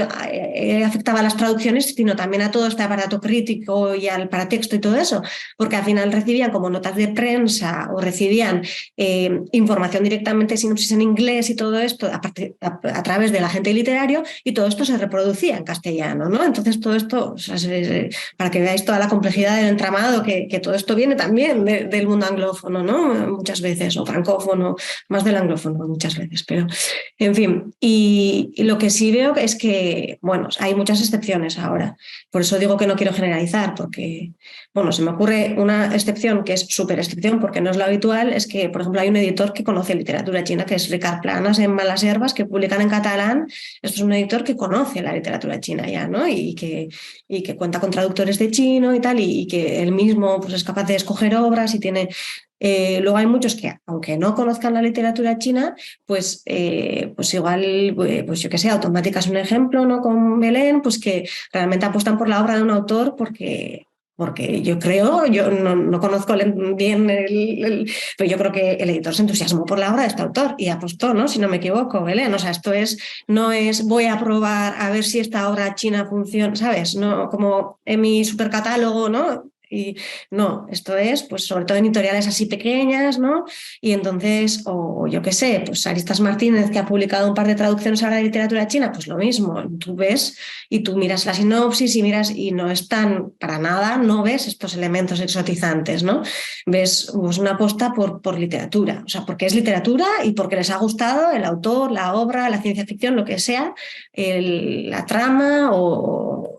Speaker 5: afectaba a las traducciones, sino también a todo este aparato crítico y al paratexto y todo eso, porque al final recibían como notas de prensa o recibían información directamente, sinopsis en inglés y todo esto a través del agente literario, y todo esto se reproducía en castellano, ¿no? Entonces todo esto, o sea, para que veáis toda la complejidad del entramado, que todo esto viene también del mundo anglófono, ¿no? Muchas veces, o francófono, más del anglófono muchas veces, pero en fin. Y lo que sí veo es que, bueno, hay muchas excepciones ahora. Por eso digo que no quiero generalizar, porque, bueno, se me ocurre una excepción que es súper excepción, porque no es lo habitual, es que, por ejemplo, hay un editor que conoce literatura china, que es Ricard Planas en Malas Herbas, que publican en catalán. Esto es un editor que conoce la literatura china ya, ¿no? Y que cuenta con traductores de chino y tal, y que él mismo pues, es capaz de escoger obras y tiene... luego hay muchos que, aunque no conozcan la literatura china, pues igual, pues yo que sé, Automática es un ejemplo, ¿no? Con Belén, pues que realmente apuestan por la obra de un autor porque yo creo, yo no conozco bien pero yo creo que el editor se entusiasmó por la obra de este autor y apostó, ¿no? Si no me equivoco, Belén. O sea, no es voy a probar a ver si esta obra china funciona, ¿sabes? No, como en mi supercatálogo, ¿no? Y no, esto es, pues sobre todo en editoriales así pequeñas, ¿no? Y entonces, o yo qué sé, pues Aristas Martínez, que ha publicado un par de traducciones ahora de literatura china, pues lo mismo, tú ves y tú miras la sinopsis y miras y no están para nada, no ves estos elementos exotizantes, ¿no? Ves pues, una apuesta por literatura, o sea, porque es literatura y porque les ha gustado el autor, la obra, la ciencia ficción, lo que sea, la trama,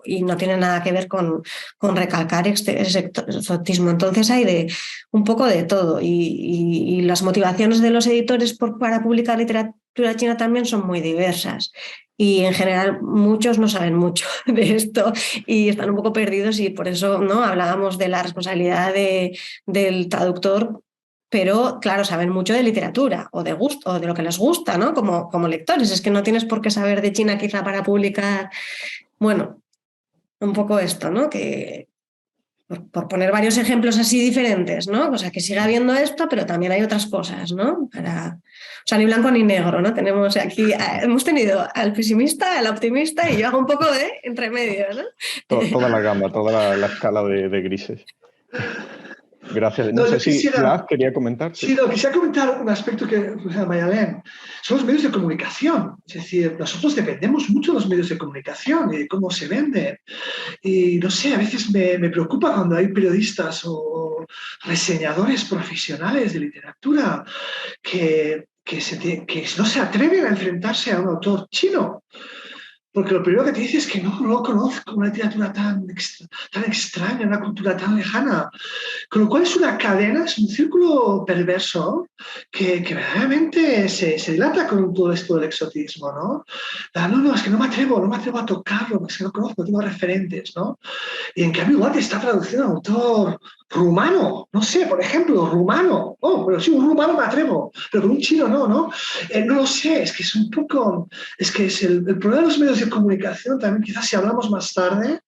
Speaker 5: y no tiene nada que ver con recalcar ese exotismo. Entonces hay un poco de todo, y las motivaciones de los editores para publicar literatura china también son muy diversas, y en general muchos no saben mucho de esto y están un poco perdidos, y por eso, ¿no? Hablábamos de la responsabilidad del traductor, pero claro, saben mucho de literatura o de gusto o de lo que les gusta, ¿no? Como lectores. Es que no tienes por qué saber de China quizá para publicar, bueno, un poco esto, ¿no? Que por poner varios ejemplos así diferentes, ¿no? O sea, que siga habiendo esto, pero también hay otras cosas, ¿no? O sea, ni blanco ni negro, ¿no? Tenemos aquí, hemos tenido al pesimista, al optimista y yo hago un poco de entre medio, ¿no?
Speaker 2: Toda la gama, toda la escala de grises. Gracias. No sé si Blas quería comentar.
Speaker 3: Sí, no, quisiera comentar un aspecto que Mayalén. Son los medios de comunicación. Es decir, nosotros dependemos mucho de los medios de comunicación y de cómo se venden. Y no sé, a veces me preocupa cuando hay periodistas o reseñadores profesionales de literatura que no se atreven a enfrentarse a un autor chino. Porque lo primero que te dice es que no lo conozco, una literatura tan extraña, una cultura tan lejana. Con lo cual es una cadena, es un círculo perverso que verdaderamente se dilata con todo esto del exotismo, ¿no? No, es que no me atrevo a tocarlo, es que no conozco, no tengo referentes, ¿no? Y en cambio igual te está traduciendo a un autor rumano, no sé, por ejemplo, rumano. Oh, pero sí, un rumano me atrevo, pero con un chino no, ¿no? No lo sé, es que es un poco, es que es el problema de los medios de comunicación también, quizás si hablamos más tarde,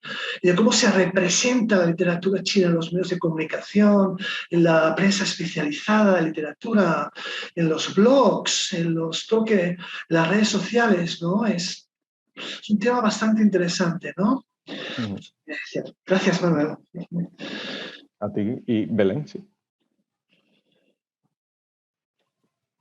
Speaker 3: de cómo se representa la literatura china en los medios de comunicación, en la prensa especializada de literatura, en los blogs, en las redes sociales, ¿no? Es un tema bastante interesante, ¿no? Gracias, Manuel.
Speaker 2: A ti y Belén, sí.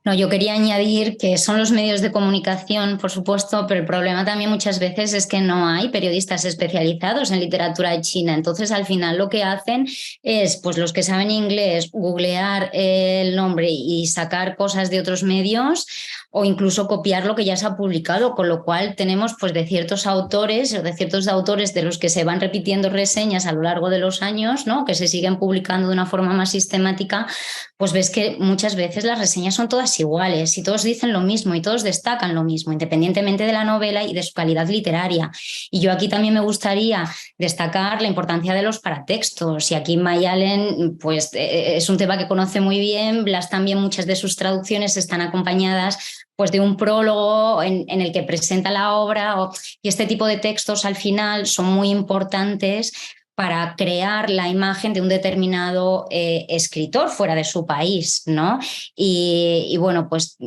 Speaker 4: No, yo quería añadir que son los medios de comunicación, por supuesto, pero el problema también muchas veces es que no hay periodistas especializados en literatura china. Entonces, al final lo que hacen es, pues los que saben inglés, googlear el nombre y sacar cosas de otros medios o incluso copiar lo que ya se ha publicado, con lo cual tenemos pues de ciertos autores o de ciertos autores de los que se van repitiendo reseñas a lo largo de los años, ¿no? Que se siguen publicando de una forma más sistemática, pues ves que muchas veces las reseñas son todas iguales y todos dicen lo mismo y todos destacan lo mismo, independientemente de la novela y de su calidad literaria. Y yo aquí también me gustaría destacar la importancia de los paratextos. Y aquí Mayalen, pues es un tema que conoce muy bien. Blas también, muchas de sus traducciones están acompañadas pues de un prólogo en el que presenta la obra y este tipo de textos al final son muy importantes para crear la imagen de un determinado escritor fuera de su país, ¿no? Y bueno, pues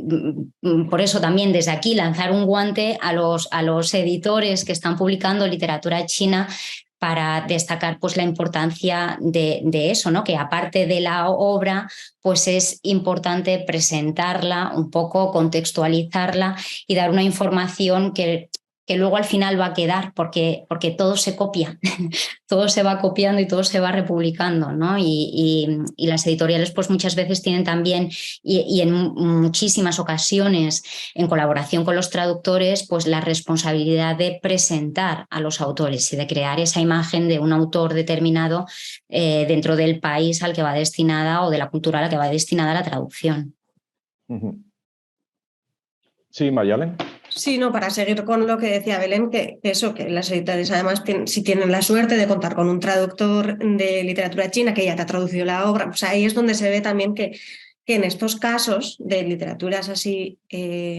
Speaker 4: por eso también desde aquí lanzar un guante a los editores que están publicando literatura china para destacar pues la importancia de eso, ¿no? Que aparte de la obra, pues es importante presentarla un poco, contextualizarla y dar una información que luego al final va a quedar, porque todo se copia, todo se va copiando y todo se va republicando, ¿no? Y las editoriales pues muchas veces tienen también, y en muchísimas ocasiones, en colaboración con los traductores, pues la responsabilidad de presentar a los autores y de crear esa imagen de un autor determinado dentro del país al que va destinada o de la cultura a la que va destinada la traducción.
Speaker 2: Sí, Mayalen.
Speaker 5: Sí, no, para seguir con lo que decía Belén, que las editoriales además si tienen la suerte de contar con un traductor de literatura china que ya te ha traducido la obra, pues ahí es donde se ve también que en estos casos de literaturas así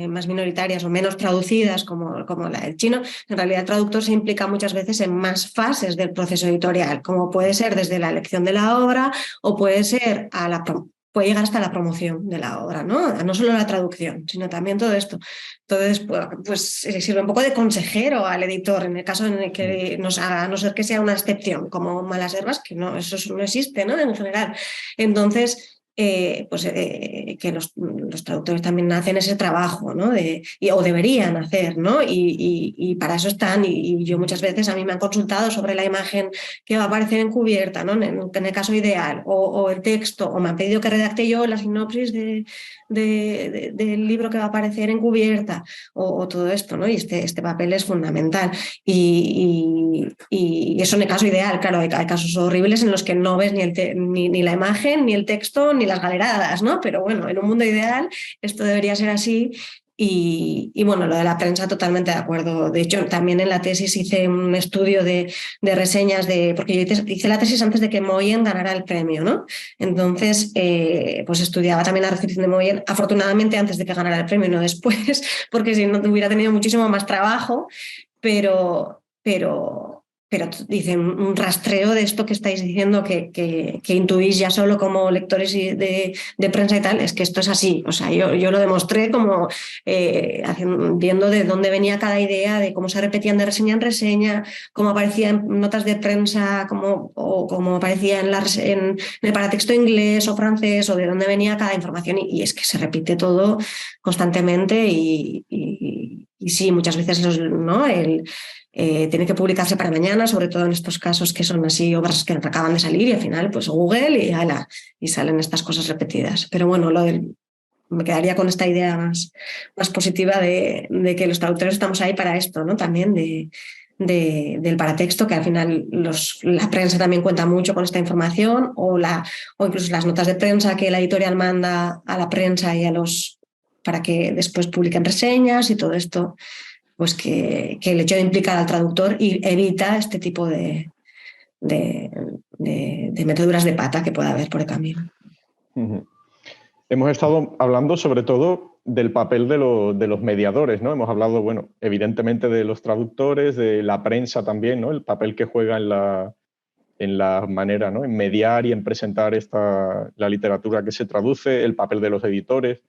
Speaker 5: más minoritarias o menos traducidas como la del chino, en realidad el traductor se implica muchas veces en más fases del proceso editorial, como puede ser desde la elección de la obra o puede ser puede llegar hasta la promoción de la obra, ¿no? No solo la traducción, sino también todo esto. Entonces, pues sirve un poco de consejero al editor en el caso en el que a no ser que sea una excepción, como Malas Herbas, que no, eso no existe, ¿no? En general. Entonces, que los traductores también hacen ese trabajo, ¿no? O deberían hacer, ¿no? Y para eso están. Y yo muchas veces a mí me han consultado sobre la imagen que va a aparecer en cubierta, ¿no? En el caso ideal, o el texto, o me han pedido que redacte yo la sinopsis del libro que va a aparecer en cubierta, o todo esto, ¿no? Y este papel es fundamental. Y eso en el caso ideal, claro, hay casos horribles en los que no ves ni la imagen, ni el texto, ni las galeradas, ¿no? Pero bueno, en un mundo ideal esto debería ser así. Y bueno, lo de la prensa totalmente de acuerdo. De hecho, también en la tesis hice un estudio de reseñas porque yo hice la tesis antes de que Moyen ganara el premio, ¿no? Entonces, pues estudiaba también la recepción de Moyen, afortunadamente antes de que ganara el premio, no después, porque si no hubiera tenido muchísimo más trabajo, pero dicen un rastreo de esto que estáis diciendo que intuís ya solo como lectores de prensa y tal, es que esto es así. O sea, yo lo demostré como viendo de dónde venía cada idea, de cómo se repetían de reseña en reseña, cómo aparecía en notas de prensa, o cómo aparecía en el paratexto inglés o francés, o de dónde venía cada información. Y es que se repite todo constantemente y sí, muchas veces ¿no? Tiene que publicarse para mañana, sobre todo en estos casos que son así obras que acaban de salir y al final pues Google y salen estas cosas repetidas. Pero bueno, me quedaría con esta idea más positiva de que los traductores estamos ahí para esto, ¿no? También del paratexto, que al final la prensa también cuenta mucho con esta información, o incluso las notas de prensa que la editorial manda a la prensa para que después publiquen reseñas y todo esto, pues que el hecho de implicar al traductor evita este tipo de meteduras de pata que pueda haber por el camino.
Speaker 2: Uh-huh. Hemos estado hablando sobre todo del papel de los mediadores, ¿no? Hemos hablado, bueno, evidentemente de los traductores, de la prensa también, ¿no? El papel que juega en la manera, ¿no? En mediar y en presentar la literatura que se traduce, el papel de los editores.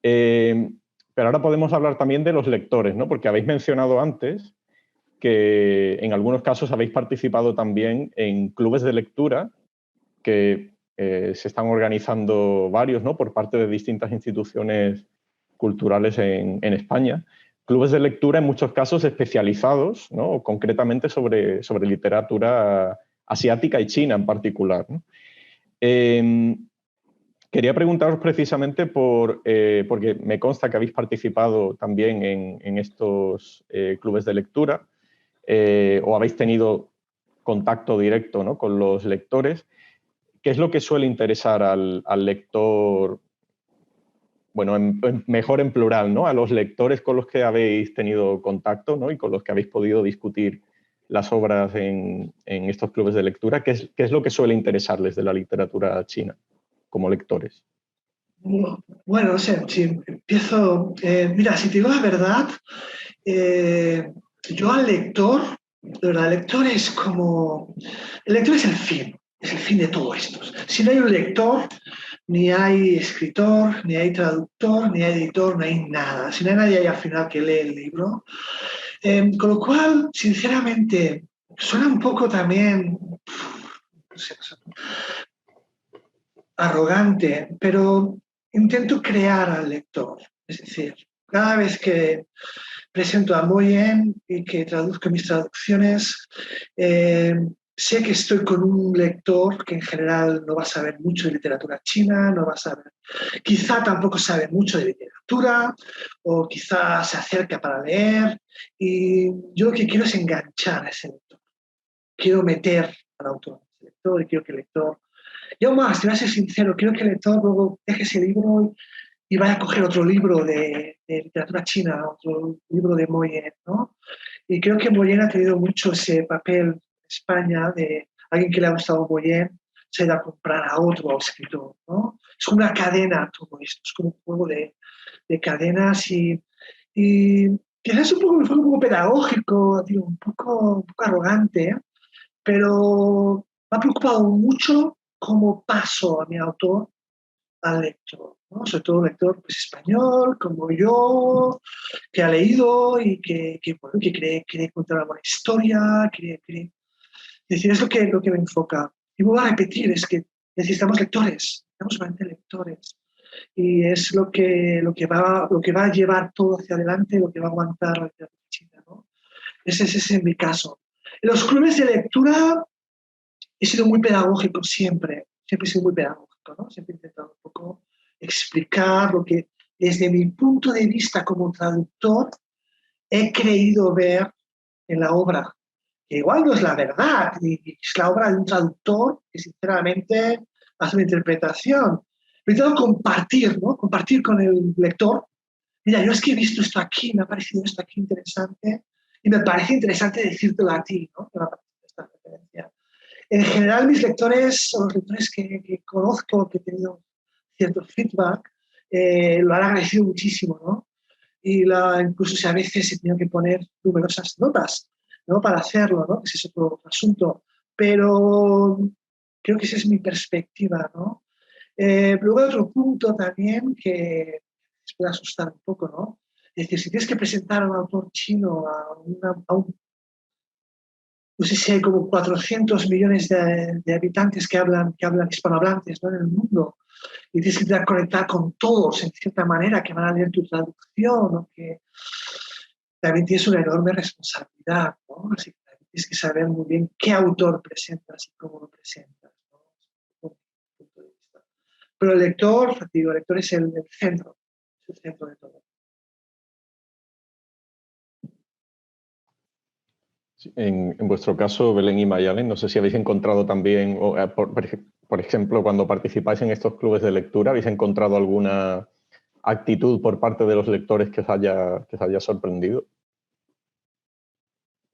Speaker 2: Pero ahora podemos hablar también de los lectores, ¿no? Porque habéis mencionado antes que en algunos casos habéis participado también en clubes de lectura que se están organizando varios, ¿no? Por parte de distintas instituciones culturales en España. Clubes de lectura en muchos casos especializados, ¿no? Concretamente sobre literatura asiática y china en particular, ¿no? Quería preguntaros precisamente porque me consta que habéis participado también en estos clubes de lectura o habéis tenido contacto directo, ¿no? Con los lectores. ¿Qué es lo que suele interesar al lector? Bueno, mejor en plural, ¿no? A los lectores con los que habéis tenido contacto, ¿no? Y con los que habéis podido discutir las obras en estos clubes de lectura. ¿Qué es lo que suele interesarles de la literatura china como lectores?
Speaker 3: Bueno, no sé, si empiezo... mira, si te digo la verdad, yo al lector, de verdad, el lector es como... El lector es el fin de todo esto. Si no hay un lector, ni hay escritor, ni hay traductor, ni hay editor, no hay nada. Si no hay nadie ahí al final que lee el libro. Con lo cual, sinceramente, suena un poco también... No sé, arrogante, pero intento crear al lector. Es decir, cada vez que presento a Moyen y que traduzco mis traducciones, sé que estoy con un lector que en general no va a saber mucho de literatura china, no va a saber, quizá tampoco sabe mucho de literatura, o quizá se acerca para leer, y yo lo que quiero es enganchar a ese lector. Quiero meter al autor en ese lector y quiero que el lector... Yo más, te voy a ser sincero, quiero que el lector luego deje ese libro y vaya a coger otro libro de literatura china, otro libro de Moyen, ¿no? Y creo que Moyen ha tenido mucho ese papel en España de alguien que le ha gustado Moyen, se ha ido a comprar a otro escritor, ¿no? Es como una cadena todo esto, es como un juego de cadenas y quizás fue un poco pedagógico, tío, un poco arrogante, ¿eh? Pero me ha preocupado mucho cómo paso a mi autor al lector, ¿no? Sobre todo un lector pues, español, como yo, que ha leído y que quiere contar una buena historia, es decir, es lo que me enfoca. Y vuelvo a repetir, es que necesitamos lectores, necesitamos lectores. Y es lo que va a llevar todo hacia adelante, lo que va a aguantar la literatura china, ¿no? Ese es mi caso. En los clubes de lectura he sido muy pedagógico siempre he sido muy pedagógico, ¿no? Siempre he intentado un poco explicar lo que desde mi punto de vista como traductor he creído ver en la obra, que igual no es la verdad, y es la obra de un traductor que sinceramente hace una interpretación. Pero intento compartir, ¿no? Compartir con el lector. Mira, yo es que he visto esto aquí, me ha parecido esto aquí interesante, y me parece interesante decírtelo a ti, ¿no? Me ha parecido esta referencia. En general, mis lectores, o los lectores que conozco, que he tenido cierto feedback, lo han agradecido muchísimo, ¿no? Y incluso si a veces he tenido que poner numerosas notas ¿no? Para hacerlo, ¿no? Ese es otro asunto. Pero creo que esa es mi perspectiva, ¿no? Luego hay otro punto también que les puede asustar un poco, ¿no? Es decir, si tienes que presentar a un autor chino no sé si hay como 400 millones de habitantes que hablan hispanohablantes, ¿no? En el mundo, y tienes que intentar conectar con todos en cierta manera que van a leer tu traducción, o que también tienes una enorme responsabilidad, ¿no? Así que también tienes que saber muy bien qué autor presentas y cómo lo presentas, ¿no? Punto de vista. Pero el lector es el centro, es el centro de todo.
Speaker 2: En vuestro caso, Belén y Mayalen, no sé si habéis encontrado también, por ejemplo, cuando participáis en estos clubes de lectura, ¿habéis encontrado alguna actitud por parte de los lectores que os haya sorprendido?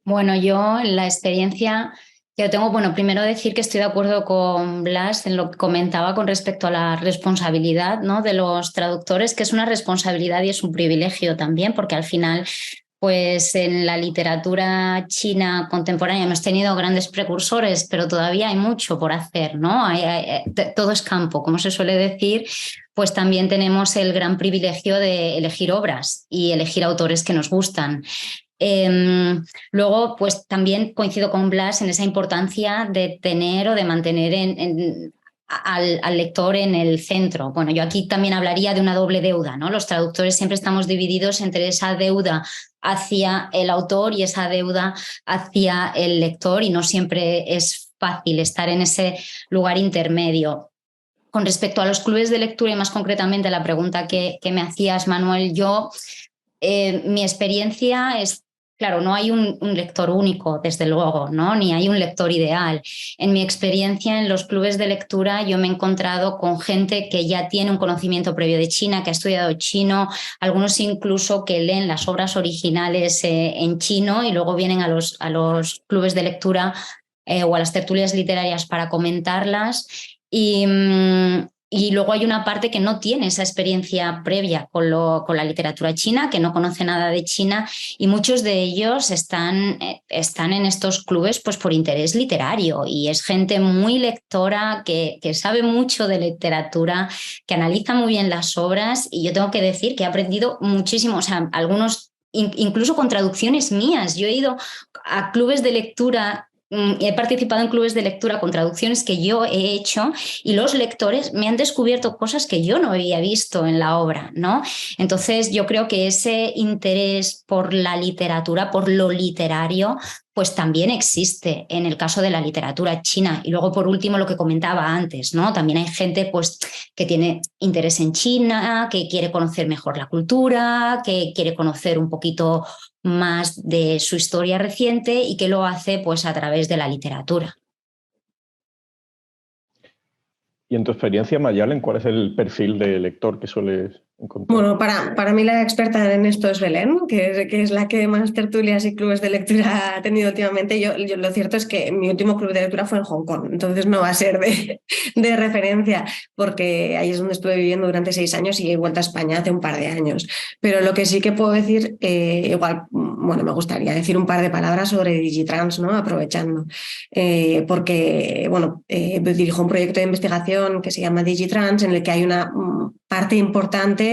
Speaker 4: Bueno, yo la experiencia que tengo, bueno, primero decir que estoy de acuerdo con Blas en lo que comentaba con respecto a la responsabilidad, ¿no? De los traductores, que es una responsabilidad y es un privilegio también, porque al final, pues en la literatura china contemporánea hemos tenido grandes precursores, pero todavía hay mucho por hacer, ¿no? Todo es campo, como se suele decir. Pues también tenemos el gran privilegio de elegir obras y elegir autores que nos gustan. Luego, pues también coincido con Blas en esa importancia de tener o de mantener al lector en el centro. Bueno, yo aquí también hablaría de una doble deuda, ¿no? Los traductores siempre estamos divididos entre esa deuda hacia el autor y esa deuda hacia el lector, y no siempre es fácil estar en ese lugar intermedio. Con respecto a los clubes de lectura y más concretamente la pregunta que me hacías, Manuel, mi experiencia es, claro, no hay un lector único, desde luego, ¿no? Ni hay un lector ideal. En mi experiencia en los clubes de lectura yo me he encontrado con gente que ya tiene un conocimiento previo de China, que ha estudiado chino, algunos incluso que leen las obras originales en chino y luego vienen a los clubes de lectura o a las tertulias literarias para comentarlas. Y luego hay una parte que no tiene esa experiencia previa con la literatura china, que no conoce nada de China, y muchos de ellos están en estos clubes pues por interés literario, y es gente muy lectora que sabe mucho de literatura, que analiza muy bien las obras, y yo tengo que decir que he aprendido muchísimo, o sea, algunos incluso con traducciones mías. Yo he ido a clubes de lectura. He participado en clubes de lectura con traducciones que yo he hecho, y los lectores me han descubierto cosas que yo no había visto en la obra, ¿no? Entonces yo creo que ese interés por la literatura, por lo literario, pues también existe en el caso de la literatura china. Y luego, por último, lo que comentaba antes, ¿no? También hay gente pues, que tiene interés en China, que quiere conocer mejor la cultura, que quiere conocer un poquito más de su historia reciente, y que lo hace pues a través de la literatura.
Speaker 2: Y en tu experiencia, Mayalen, ¿cuál es el perfil de lector que sueles encontrar?
Speaker 5: Bueno, para mí la experta en esto es Belén, que es la que más tertulias y clubes de lectura ha tenido últimamente. Yo lo cierto es que mi último club de lectura fue en Hong Kong, entonces no va a ser de referencia, porque ahí es donde estuve viviendo durante 6 años y he vuelto a España hace un par de años. Pero lo que sí que puedo decir, igual, bueno, me gustaría decir un par de palabras sobre Digitrans, ¿no? Aprovechando, porque, bueno, dirijo un proyecto de investigación que se llama Digitrans, en el que hay una parte importante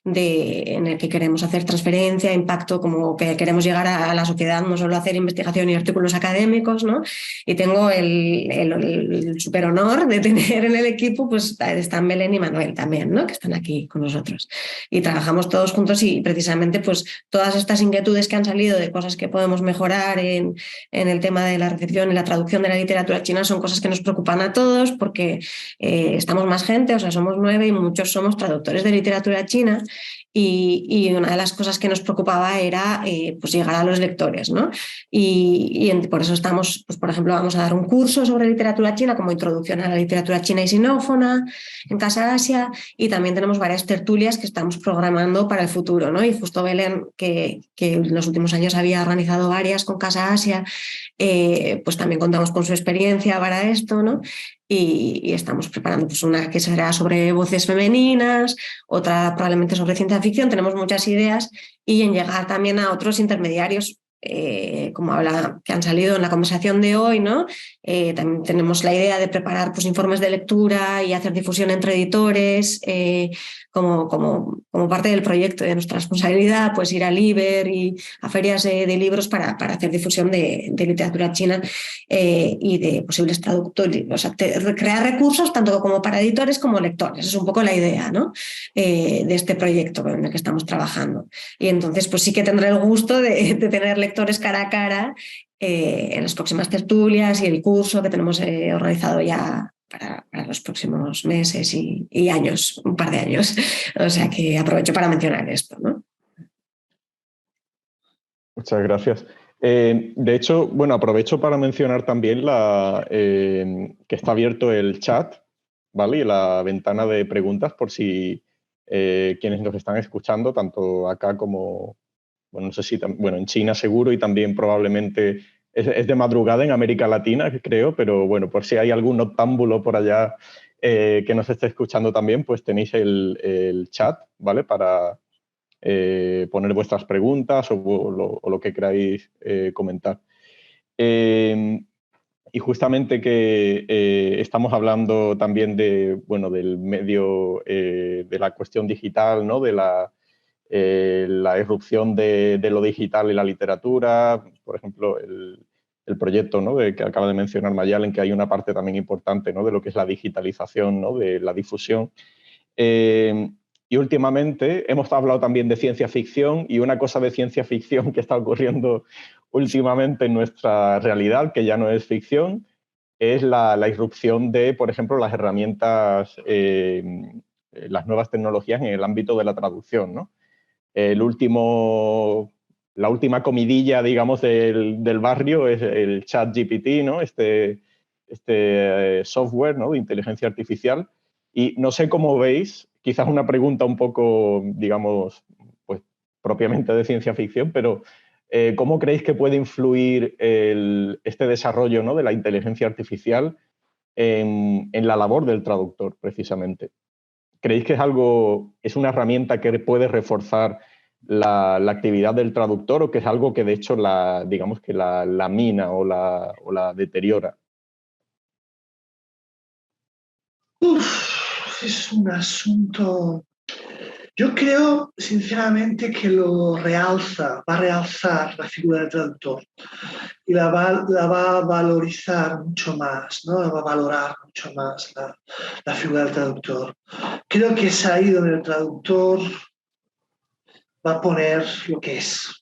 Speaker 5: en el que queremos hacer transferencia, impacto, como que queremos llegar a la sociedad, no solo hacer investigación y artículos académicos, ¿no? Y tengo el súper honor de tener en el equipo, pues están Belén y Manuel también, ¿no? Que están aquí con nosotros. Y trabajamos todos juntos, y precisamente pues todas estas inquietudes que han salido de cosas que podemos mejorar en el tema de la recepción y la traducción de la literatura china son cosas que nos preocupan a todos, porque estamos más gente, o sea, somos 9 y muchos somos traductores de literatura china, y una de las cosas que nos preocupaba era pues llegar a los lectores, ¿no? Y por eso estamos, pues por ejemplo, vamos a dar un curso sobre literatura china como introducción a la literatura china y sinófona en Casa Asia, y también tenemos varias tertulias que estamos programando para el futuro, ¿no? Y justo Belén, que en los últimos años había organizado varias con Casa Asia, pues también contamos con su experiencia para esto, ¿no? Y estamos preparando pues una que será sobre voces femeninas, otra probablemente sobre ciencia ficción. Tenemos muchas ideas, y en llegar también a otros intermediarios como que han salido en la conversación de hoy, ¿no? También tenemos la idea de preparar pues, informes de lectura y hacer difusión entre editores, como parte del proyecto, de nuestra responsabilidad, pues ir a Liber y a ferias de libros para hacer difusión de literatura china y de posibles traductores, o sea, crear recursos tanto como para editores como lectores. Es un poco la idea, ¿no? De este proyecto en el que estamos trabajando. Y entonces, pues sí que tendré el gusto de tener lectores cara a cara en las próximas tertulias y el curso que tenemos organizado ya para los próximos meses y años, un par de años. O sea que aprovecho para mencionar esto, ¿no?
Speaker 2: Muchas gracias. De hecho, bueno, aprovecho para mencionar también que está abierto el chat, ¿vale? Y la ventana de preguntas por si quienes nos están escuchando, tanto acá como, bueno, no sé si, bueno, en China seguro y también probablemente es de madrugada en América Latina, creo, pero bueno, por si hay algún octámbulo por allá que nos esté escuchando también, pues tenéis el chat, ¿vale? Para poner vuestras preguntas o lo que queráis comentar. Y justamente que estamos hablando también del medio, de la cuestión digital, ¿no? De la irrupción de lo digital y la literatura, por ejemplo, el proyecto, ¿no? Que acaba de mencionar Mayal, en que hay una parte también importante, ¿no? De lo que es la digitalización, ¿no? De la difusión. Y últimamente hemos hablado también de ciencia ficción, y una cosa de ciencia ficción que está ocurriendo últimamente en nuestra realidad, que ya no es ficción, es la irrupción de, por ejemplo, las herramientas, las nuevas tecnologías en el ámbito de la traducción, ¿no? La última comidilla, digamos, del barrio es el ChatGPT, ¿no? Este software, ¿no? De inteligencia artificial. Y no sé cómo veis, quizás una pregunta un poco, digamos, pues propiamente de ciencia ficción, pero ¿cómo creéis que puede influir este desarrollo, ¿no? De la inteligencia artificial en la labor del traductor, precisamente? ¿Creéis que es una herramienta que puede reforzar la actividad del traductor, o que es algo que de hecho digamos que la mina o la deteriora?
Speaker 3: Es un asunto. Yo creo, sinceramente, que va a realzar la figura del traductor y la va a valorizar mucho más, ¿no? La va a valorar mucho más la figura del traductor. Creo que es ahí donde el traductor va a poner que es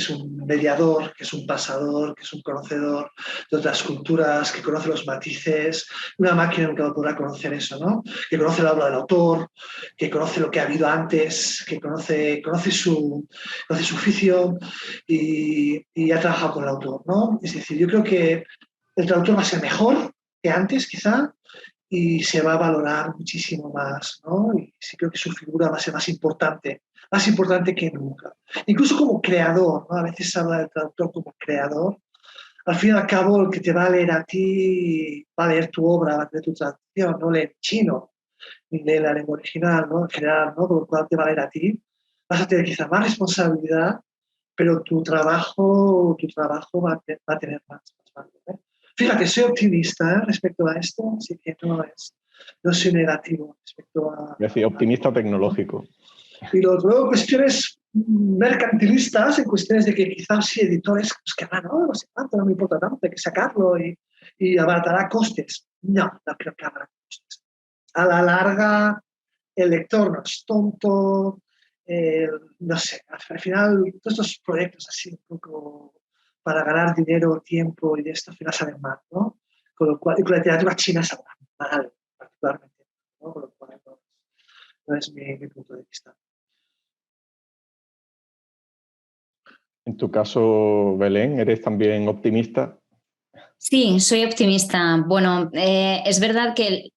Speaker 3: un mediador, que es un pasador, que es un conocedor de otras culturas, que conoce los matices. Una máquina nunca podrá conocer eso, ¿no? Que conoce la obra del autor, que conoce lo que ha habido antes, que conoce su oficio y ha trabajado con el autor, ¿no? Es decir, yo creo que el traductor va a ser mejor que antes, quizá, y se va a valorar muchísimo más, ¿no? Y sí creo que su figura va a ser más importante que nunca. Incluso como creador, ¿no? A veces se habla del traductor como creador. Al fin y al cabo, el que te va a leer a ti va a leer tu obra, va a leer tu traducción, no lee chino, ni lee la lengua original, ¿no? En general, ¿no? Por lo cual te va a leer a ti. Vas a tener quizá más responsabilidad, pero tu trabajo va a tener más valor, ¿eh? Fíjate, soy optimista respecto a esto, así que no soy negativo respecto a...
Speaker 2: Es decir, optimista tecnológico.
Speaker 3: Y luego cuestiones mercantilistas, en cuestiones de que quizás sí editores pues, que no sé cuánto, no me importa tanto, hay que sacarlo y abaratará costes. No creo que habrá costes. A la larga, el lector no es tonto, no sé, al final todos estos proyectos así un poco para ganar dinero, tiempo y de esto al final salen mal, ¿no? Con lo cual, y con la literatura china saldrá mal, particularmente, ¿no? Con lo cual no es mi punto de vista.
Speaker 2: En tu caso, Belén, ¿eres también optimista?
Speaker 4: Sí, soy optimista. Bueno, es verdad que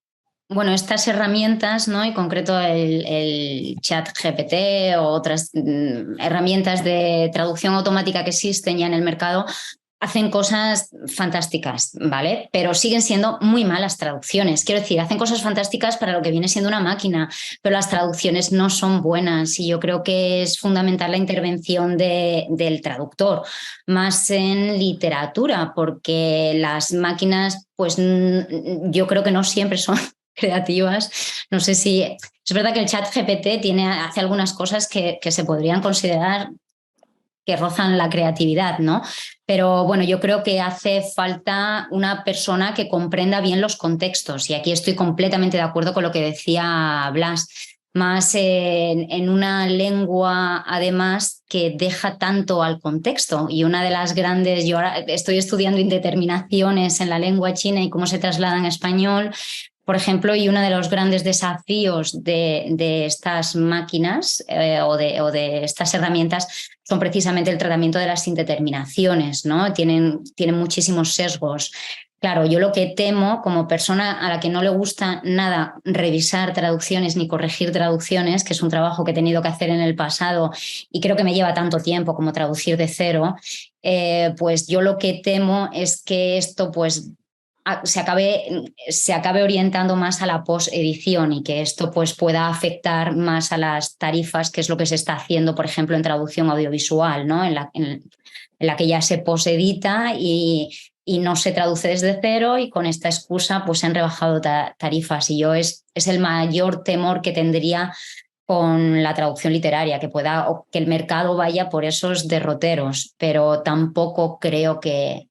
Speaker 4: estas herramientas, ¿no? En concreto el chat GPT o otras herramientas de traducción automática que existen ya en el mercado, hacen cosas fantásticas, ¿vale? Pero siguen siendo muy malas traducciones. Quiero decir, hacen cosas fantásticas para lo que viene siendo una máquina, pero las traducciones no son buenas y yo creo que es fundamental la intervención del traductor, más en literatura, porque las máquinas, pues yo creo que no siempre son creativas. No sé si... Es verdad que el ChatGPT hace algunas cosas que se podrían considerar que rozan la creatividad, ¿no? Pero bueno, yo creo que hace falta una persona que comprenda bien los contextos y aquí estoy completamente de acuerdo con lo que decía Blas, más en una lengua además que deja tanto al contexto y una de las grandes, yo ahora estoy estudiando indeterminaciones en la lengua china y cómo se traslada en español, por ejemplo, y uno de los grandes desafíos de estas máquinas o de estas herramientas son precisamente el tratamiento de las indeterminaciones, ¿no? Tienen muchísimos sesgos. Claro, yo lo que temo como persona a la que no le gusta nada revisar traducciones ni corregir traducciones, que es un trabajo que he tenido que hacer en el pasado y creo que me lleva tanto tiempo como traducir de cero, pues yo lo que temo es que esto pues se acabe orientando más a la posedición y que esto pues pueda afectar más a las tarifas, que es lo que se está haciendo, por ejemplo, en traducción audiovisual, ¿no? En la que ya se posedita y no se traduce desde cero y con esta excusa pues se han rebajado tarifas y yo es el mayor temor que tendría con la traducción literaria, que el mercado vaya por esos derroteros, pero tampoco creo que...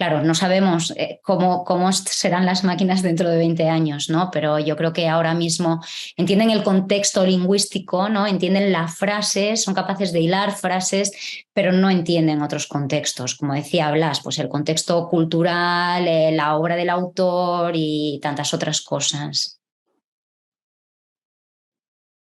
Speaker 4: Claro, no sabemos cómo serán las máquinas dentro de 20 años, ¿no? Pero yo creo que ahora mismo entienden el contexto lingüístico, ¿no? Entienden la frase, son capaces de hilar frases, pero no entienden otros contextos. Como decía Blas, pues el contexto cultural, la obra del autor y tantas otras cosas.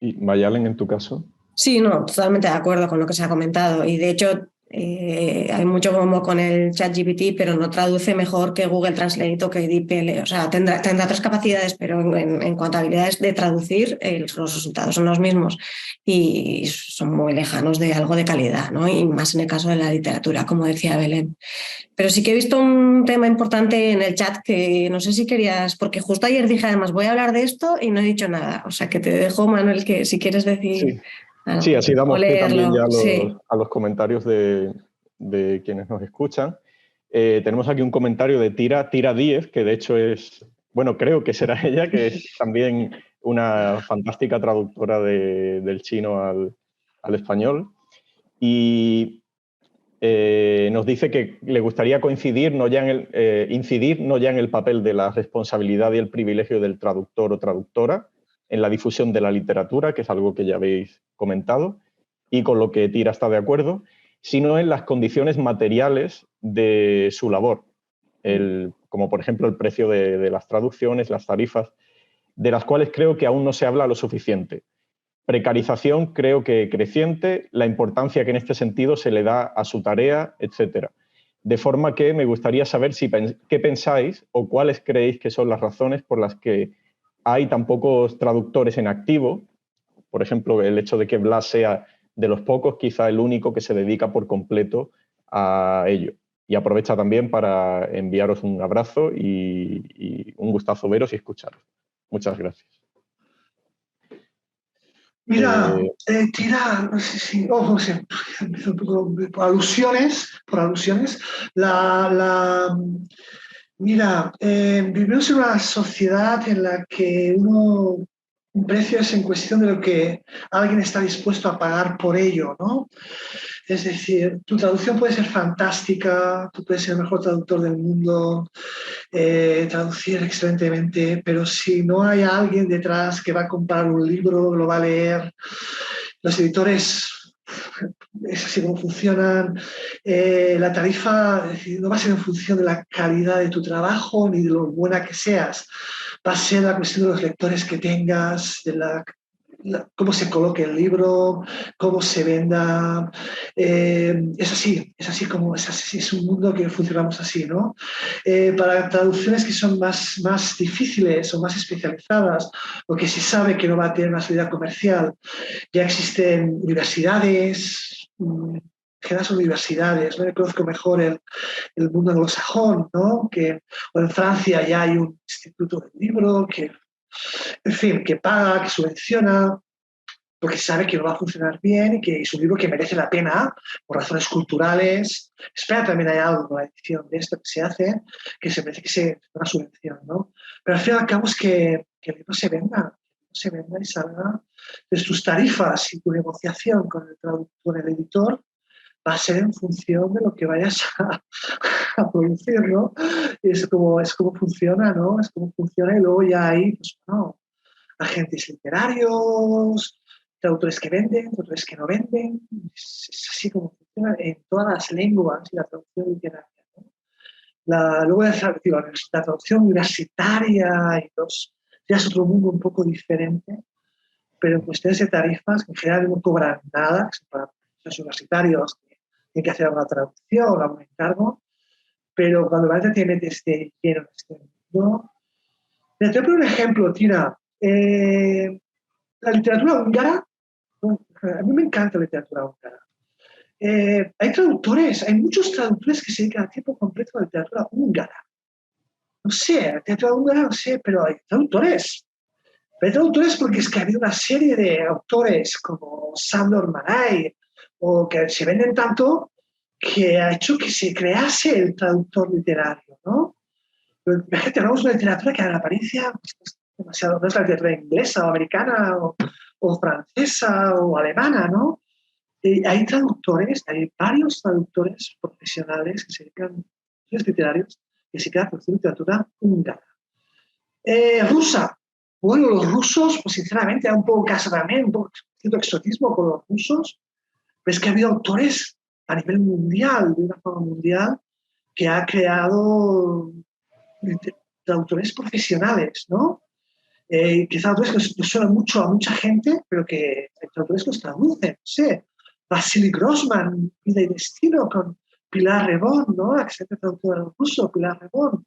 Speaker 2: ¿Y Mayalen, en tu caso?
Speaker 5: Sí, no, totalmente de acuerdo con lo que se ha comentado. Y de hecho, hay mucho bombo con el ChatGPT, pero no traduce mejor que Google Translate o que DeepL. O sea, tendrá otras capacidades, pero en cuanto a habilidades de traducir, los resultados son los mismos y son muy lejanos de algo de calidad, ¿no? Y más en el caso de la literatura, como decía Belén. Pero sí que he visto un tema importante en el chat que no sé si querías, porque justo ayer dije además voy a hablar de esto y no he dicho nada. O sea, que te dejo, Manuel, que si quieres decir...
Speaker 2: Sí. Sí, así damos pie también ya
Speaker 5: sí.
Speaker 2: a los comentarios de quienes nos escuchan. Tenemos aquí un comentario de Tira 10, que de hecho es, bueno, creo que será ella, que es también una fantástica traductora del chino al español. Y nos dice que le gustaría incidir no ya en el papel de la responsabilidad y el privilegio del traductor o traductora en la difusión de la literatura, que es algo que ya habéis comentado, y con lo que Tira está de acuerdo, sino en las condiciones materiales de su labor, como por ejemplo el precio de las traducciones, las tarifas, de las cuales creo que aún no se habla lo suficiente. Precarización creo que creciente, la importancia que en este sentido se le da a su tarea, etc. De forma que me gustaría saber qué pensáis o cuáles creéis que son las razones por las que hay tan pocos traductores en activo. Por ejemplo, el hecho de que Blas sea de los pocos, quizá el único que se dedica por completo a ello. Y aprovecha también para enviaros un abrazo y un gustazo veros y escucharos. Muchas gracias.
Speaker 3: Mira, Tira, no sé si, no sé, un poco por alusiones. Mira, vivimos en una sociedad en la que un precio es en cuestión de lo que alguien está dispuesto a pagar por ello, ¿no? Es decir, tu traducción puede ser fantástica, tú puedes ser el mejor traductor del mundo, traducir excelentemente, pero si no hay alguien detrás que va a comprar un libro, lo va a leer, los editores, es así como funcionan, la tarifa no va a ser en función de la calidad de tu trabajo ni de lo buena que seas, va a ser la cuestión de los lectores que tengas, de cómo se coloque el libro, cómo se venda. Es así, es un mundo que funcionamos así, ¿no? Para traducciones que son más difíciles o más especializadas, o que se sabe que no va a tener una salida comercial, ya existen universidades en las universidades, ¿no? Yo conozco mejor el mundo anglosajón, ¿no? O en Francia ya hay un instituto del libro que, en fin, que paga, que subvenciona, porque sabe que no va a funcionar bien y que es un libro que merece la pena por razones culturales. Espera, también hay algo en la edición de esto que se hace, que se merece que se una subvención, ¿no? Pero al fin y al cabo es que el libro se venda y salga de sus tarifas, y tu negociación con el traductor, el editor, va a ser en función de lo que vayas a producir, ¿no? Es como funciona, ¿no? Es como funciona, y luego ya hay, pues, bueno, agentes literarios, traductores que venden, traductores que no venden. Es así como funciona en todas las lenguas y la traducción literaria, ¿no? Luego la traducción universitaria y ya es otro mundo un poco diferente, pero en cuestiones de tarifas, en general no cobran nada, que son para los universitarios, tienen que hacer alguna traducción, algún encargo, pero cuando realmente te metes de lleno en este mundo. Te voy a poner un ejemplo, Tina. La literatura húngara, a mí me encanta la literatura húngara. Hay muchos traductores que se dedican a tiempo completo a la literatura húngara. No sé, la literatura húngara no sé, pero hay traductores. Hay traductores porque es que ha habido una serie de autores como Sándor Márai, o que se venden tanto, que ha hecho que se crease el traductor literario, ¿no? Pero tenemos una literatura que a la apariencia pues, demasiado, no es la literatura inglesa o americana o francesa o alemana, ¿no? Hay traductores, hay varios traductores profesionales que se dedican, literarios, que se dedican a producir literatura húngara. Rusa. Bueno, los rusos, pues sinceramente, hay un poco caso también, un poco cierto exotismo con los rusos, pero es que ha habido autores a nivel mundial, de una forma mundial, que ha creado traductores profesionales, ¿no? Quizá autores que suenan mucho a mucha gente, pero que hay traductores que los traducen, no sé. Vasily Grossman, Vida y Destino, con Pilar Rebón, ¿no? La excelente traductora ruso, Pilar Rebón,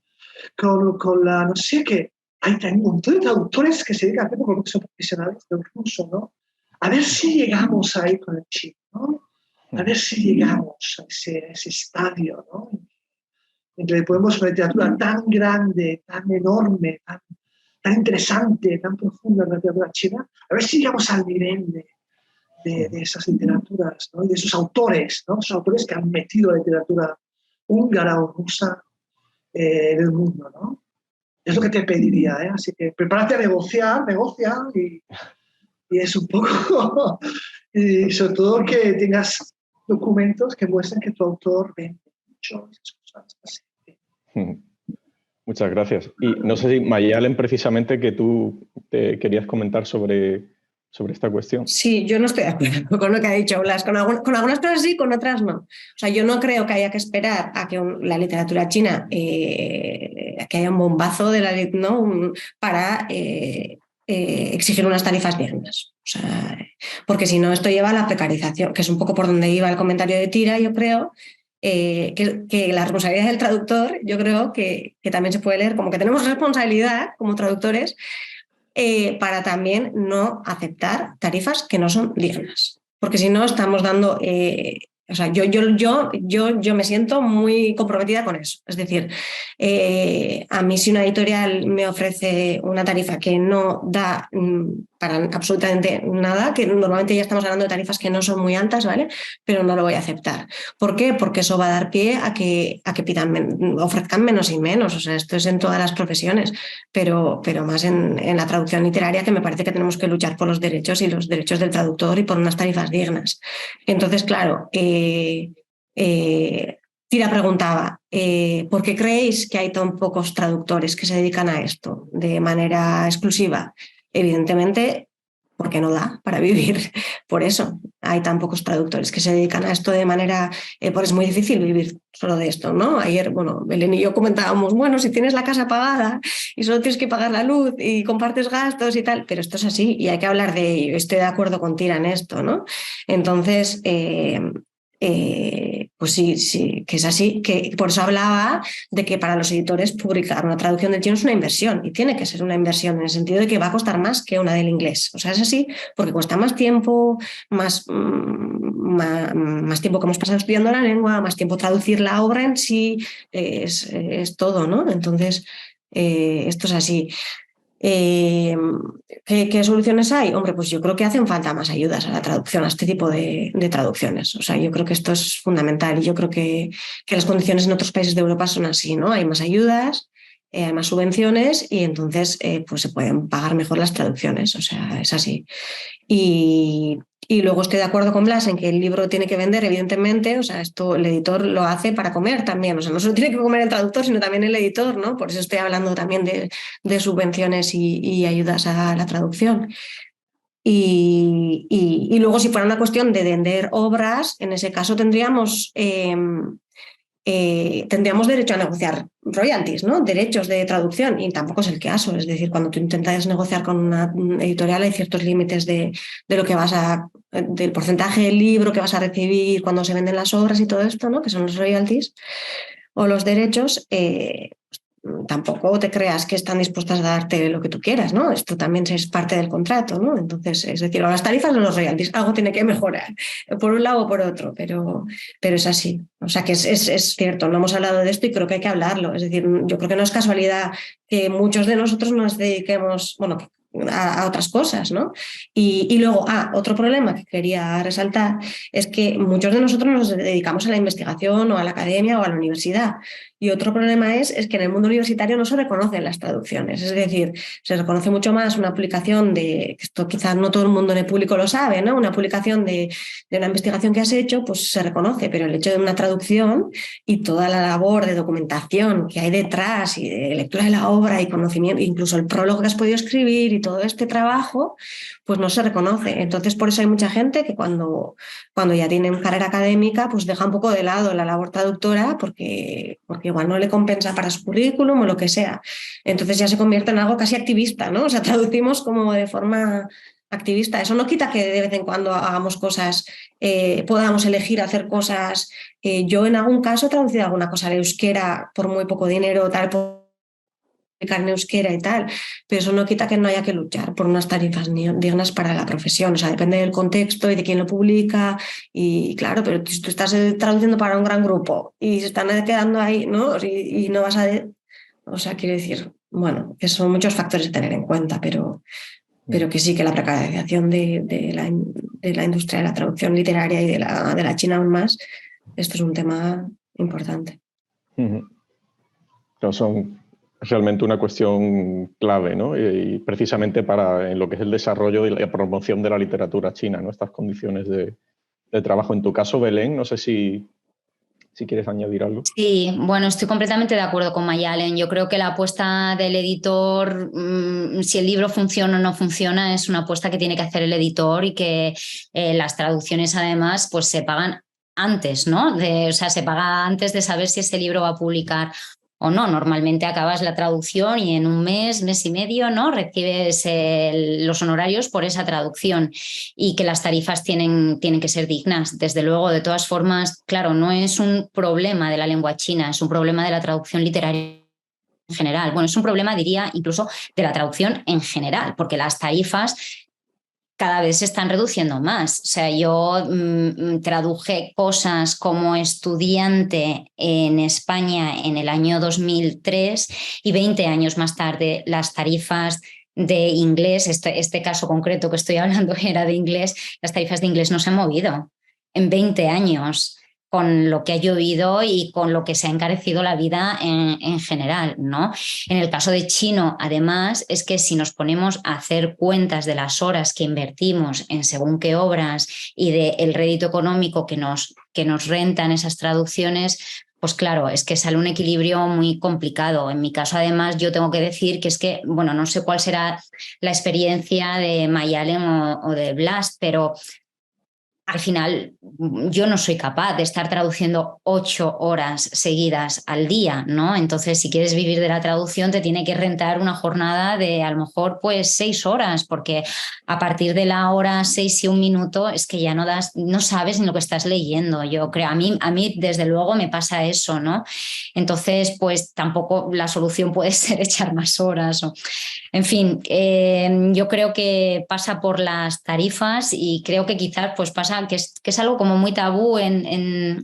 Speaker 3: con la, no sé qué. Hay un montón de traductores que se dedican a hacer con son profesionales del ruso, ¿no? A ver si llegamos ahí con el chip, ¿no? A ver si llegamos a ese estadio, ¿no? En que podemos una literatura tan grande, tan enorme, tan interesante, tan profunda en la literatura china, a ver si llegamos al nivel de esas literaturas, ¿no? Y de esos autores, ¿no? Esos autores que han metido la literatura húngara o rusa en el mundo, ¿no? Es lo que te pediría, ¿eh? Así que prepárate a negocia y es un poco... y sobre todo que tengas documentos que muestren que tu autor vende mucho esas cosas así.
Speaker 2: Muchas gracias. Y no sé si, Mayalen, precisamente que tú te querías comentar sobre esta cuestión.
Speaker 5: Sí, yo no estoy de acuerdo con lo que ha dicho Blas. Con algunas cosas sí, con otras no. O sea, yo no creo que haya que esperar a que la literatura china, que haya un bombazo de ¿no? para exigir unas tarifas dignas. O sea, porque si no, esto lleva a la precarización, que es un poco por donde iba el comentario de Tira, yo creo. Que la responsabilidad del traductor, yo creo que también se puede leer como que tenemos responsabilidad como traductores para también no aceptar tarifas que no son dignas. Porque si no, estamos dando... o sea, yo me siento muy comprometida con eso. Es decir, a mí si una editorial me ofrece una tarifa que no da para absolutamente nada, que normalmente ya estamos hablando de tarifas que no son muy altas, ¿vale? Pero no lo voy a aceptar. ¿Por qué? Porque eso va a dar pie a que ofrezcan menos y menos. O sea, esto es en todas las profesiones, pero más en la traducción literaria, que me parece que tenemos que luchar por los derechos y los derechos del traductor y por unas tarifas dignas. Entonces, claro, Tira preguntaba, ¿por qué creéis que hay tan pocos traductores que se dedican a esto de manera exclusiva? Evidentemente, porque no da para vivir. Por eso hay tan pocos traductores que se dedican a esto de manera... pues es muy difícil vivir solo de esto, ¿no? Ayer, bueno, Belén y yo comentábamos, bueno, si tienes la casa pagada y solo tienes que pagar la luz y compartes gastos y tal, pero esto es así y hay que hablar de ello. Estoy de acuerdo con Tira en esto, ¿no? Entonces... pues sí, que es así, que por eso hablaba de que para los editores publicar una traducción del chino es una inversión, y tiene que ser una inversión en el sentido de que va a costar más que una del inglés. O sea, es así porque cuesta más tiempo, más tiempo que hemos pasado estudiando la lengua, más tiempo traducir la obra en sí, es todo, ¿no? Entonces, esto es así. ¿Qué soluciones hay? Hombre, pues yo creo que hacen falta más ayudas a la traducción, a este tipo de traducciones. O sea, yo creo que esto es fundamental, y yo creo que las condiciones en otros países de Europa son así, ¿no? Hay más ayudas, hay más subvenciones, y entonces pues se pueden pagar mejor las traducciones. O sea, es así. Y luego estoy de acuerdo con Blas en que el libro tiene que vender, evidentemente. O sea, esto el editor lo hace para comer también. O sea, no solo tiene que comer el traductor, sino también el editor, ¿no? Por eso estoy hablando también de subvenciones y ayudas a la traducción. Y luego, si fuera una cuestión de vender obras, en ese caso tendríamos derecho a negociar royalties, ¿no? Derechos de traducción, y tampoco es el caso. Es decir, cuando tú intentas negociar con una editorial hay ciertos límites de lo que del porcentaje del libro que vas a recibir cuando se venden las obras y todo esto, ¿no? Que son los royalties o los derechos. Tampoco te creas que están dispuestas a darte lo que tú quieras, ¿no? Esto también es parte del contrato, ¿no? Entonces, es decir, o las tarifas o los royalties, algo tiene que mejorar, por un lado o por otro, pero es así. O sea, que es cierto, no hemos hablado de esto y creo que hay que hablarlo. Es decir, yo creo que no es casualidad que muchos de nosotros nos dediquemos, bueno, a otras cosas, ¿no? Y luego, otro problema que quería resaltar es que muchos de nosotros nos dedicamos a la investigación o a la academia o a la universidad. Y otro problema es que en el mundo universitario no se reconocen las traducciones. Es decir, se reconoce mucho más una publicación esto quizás no todo el mundo en el público lo sabe, ¿no? Una publicación de una investigación que has hecho, pues se reconoce, pero el hecho de una traducción y toda la labor de documentación que hay detrás, y de lectura de la obra y conocimiento, incluso el prólogo que has podido escribir y todo este trabajo, pues no se reconoce. Entonces, por eso hay mucha gente que cuando ya tienen carrera académica, pues deja un poco de lado la labor traductora porque igual no le compensa para su currículum o lo que sea. Entonces ya se convierte en algo casi activista, ¿no? O sea, traducimos como de forma activista. Eso no quita que de vez en cuando hagamos cosas, podamos elegir hacer cosas. Yo en algún caso he traducido alguna cosa al euskera por muy poco dinero, tal, en euskera y tal, pero eso no quita que no haya que luchar por unas tarifas dignas para la profesión. O sea, depende del contexto y de quién lo publica, y claro, pero si tú estás traduciendo para un gran grupo y se están quedando ahí, ¿no? Y no vas a... O sea, quiero decir, bueno, que son muchos factores a tener en cuenta, pero que sí, que la precarización de la industria de la traducción literaria y de la China aún más, esto es un tema importante.
Speaker 2: No, son realmente una cuestión clave, ¿no? Y precisamente en lo que es el desarrollo y la promoción de la literatura china, ¿no? Estas condiciones de trabajo. En tu caso, Belén, no sé si quieres añadir algo.
Speaker 4: Sí, bueno, estoy completamente de acuerdo con Mayalen. Yo creo que la apuesta del editor, si el libro funciona o no funciona, es una apuesta que tiene que hacer el editor, y que las traducciones además pues se pagan antes, ¿no? O sea, se paga antes de saber si ese libro va a publicar o no. Normalmente acabas la traducción y en un mes y medio, ¿no? Recibes los honorarios por esa traducción, y que las tarifas tienen que ser dignas. Desde luego, de todas formas, claro, no es un problema de la lengua china, es un problema de la traducción literaria en general. Bueno, es un problema, diría, incluso de la traducción en general, porque las tarifas cada vez se están reduciendo más. O sea, yo traduje cosas como estudiante en España en el año 2003, y 20 años más tarde las tarifas de inglés, este caso concreto que estoy hablando era de inglés, las tarifas de inglés no se han movido en 20 años, con lo que ha llovido y con lo que se ha encarecido la vida en general, ¿no? En el caso de chino, además, es que si nos ponemos a hacer cuentas de las horas que invertimos en según qué obras y del rédito económico que nos rentan esas traducciones, pues claro, es que sale un equilibrio muy complicado. En mi caso, además, yo tengo que decir que es que, bueno, no sé cuál será la experiencia de Mayalen o de Blas, pero al final yo no soy capaz de estar traduciendo 8 horas seguidas al día, ¿no? Entonces, si quieres vivir de la traducción, te tiene que rentar una jornada de a lo mejor pues 6 horas, porque a partir de la hora 6 y 1 minuto es que ya no sabes ni lo que estás leyendo. Yo creo, a mí desde luego me pasa eso, ¿no? Entonces, pues tampoco la solución puede ser echar más horas. En fin, yo creo que pasa por las tarifas y creo que quizás pues pasa que es algo como muy tabú en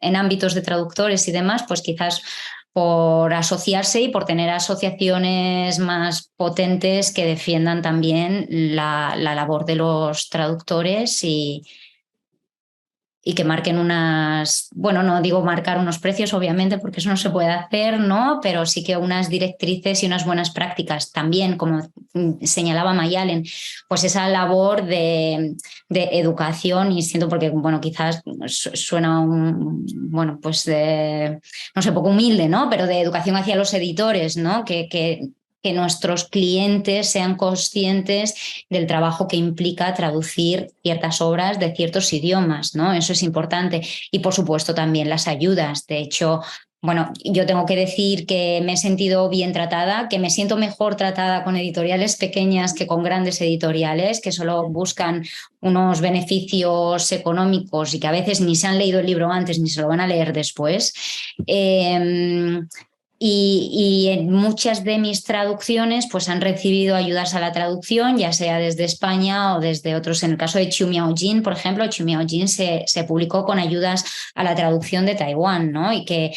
Speaker 4: ámbitos de traductores y demás, pues quizás por asociarse y por tener asociaciones más potentes que defiendan también la labor de los traductores y que marquen bueno, no digo marcar unos precios, obviamente, porque eso no se puede hacer, ¿no? Pero sí que unas directrices y unas buenas prácticas. También, como señalaba Mayalen, pues esa labor de educación, y siento porque, bueno, quizás suena bueno, pues no sé, poco humilde, ¿no? Pero de educación hacia los editores, ¿no? Que nuestros clientes sean conscientes del trabajo que implica traducir ciertas obras de ciertos idiomas, ¿no? Eso es importante. Y, por supuesto, también las ayudas. De hecho, bueno, yo tengo que decir que me he sentido bien tratada, que me siento mejor tratada con editoriales pequeñas que con grandes editoriales que solo buscan unos beneficios económicos y que a veces ni se han leído el libro antes ni se lo van a leer después. Y en muchas de mis traducciones pues han recibido ayudas a la traducción, ya sea desde España o desde otros. En el caso de Chu Miaojin, por ejemplo, Chu Miaojin se publicó con ayudas a la traducción de Taiwán, ¿no? Y que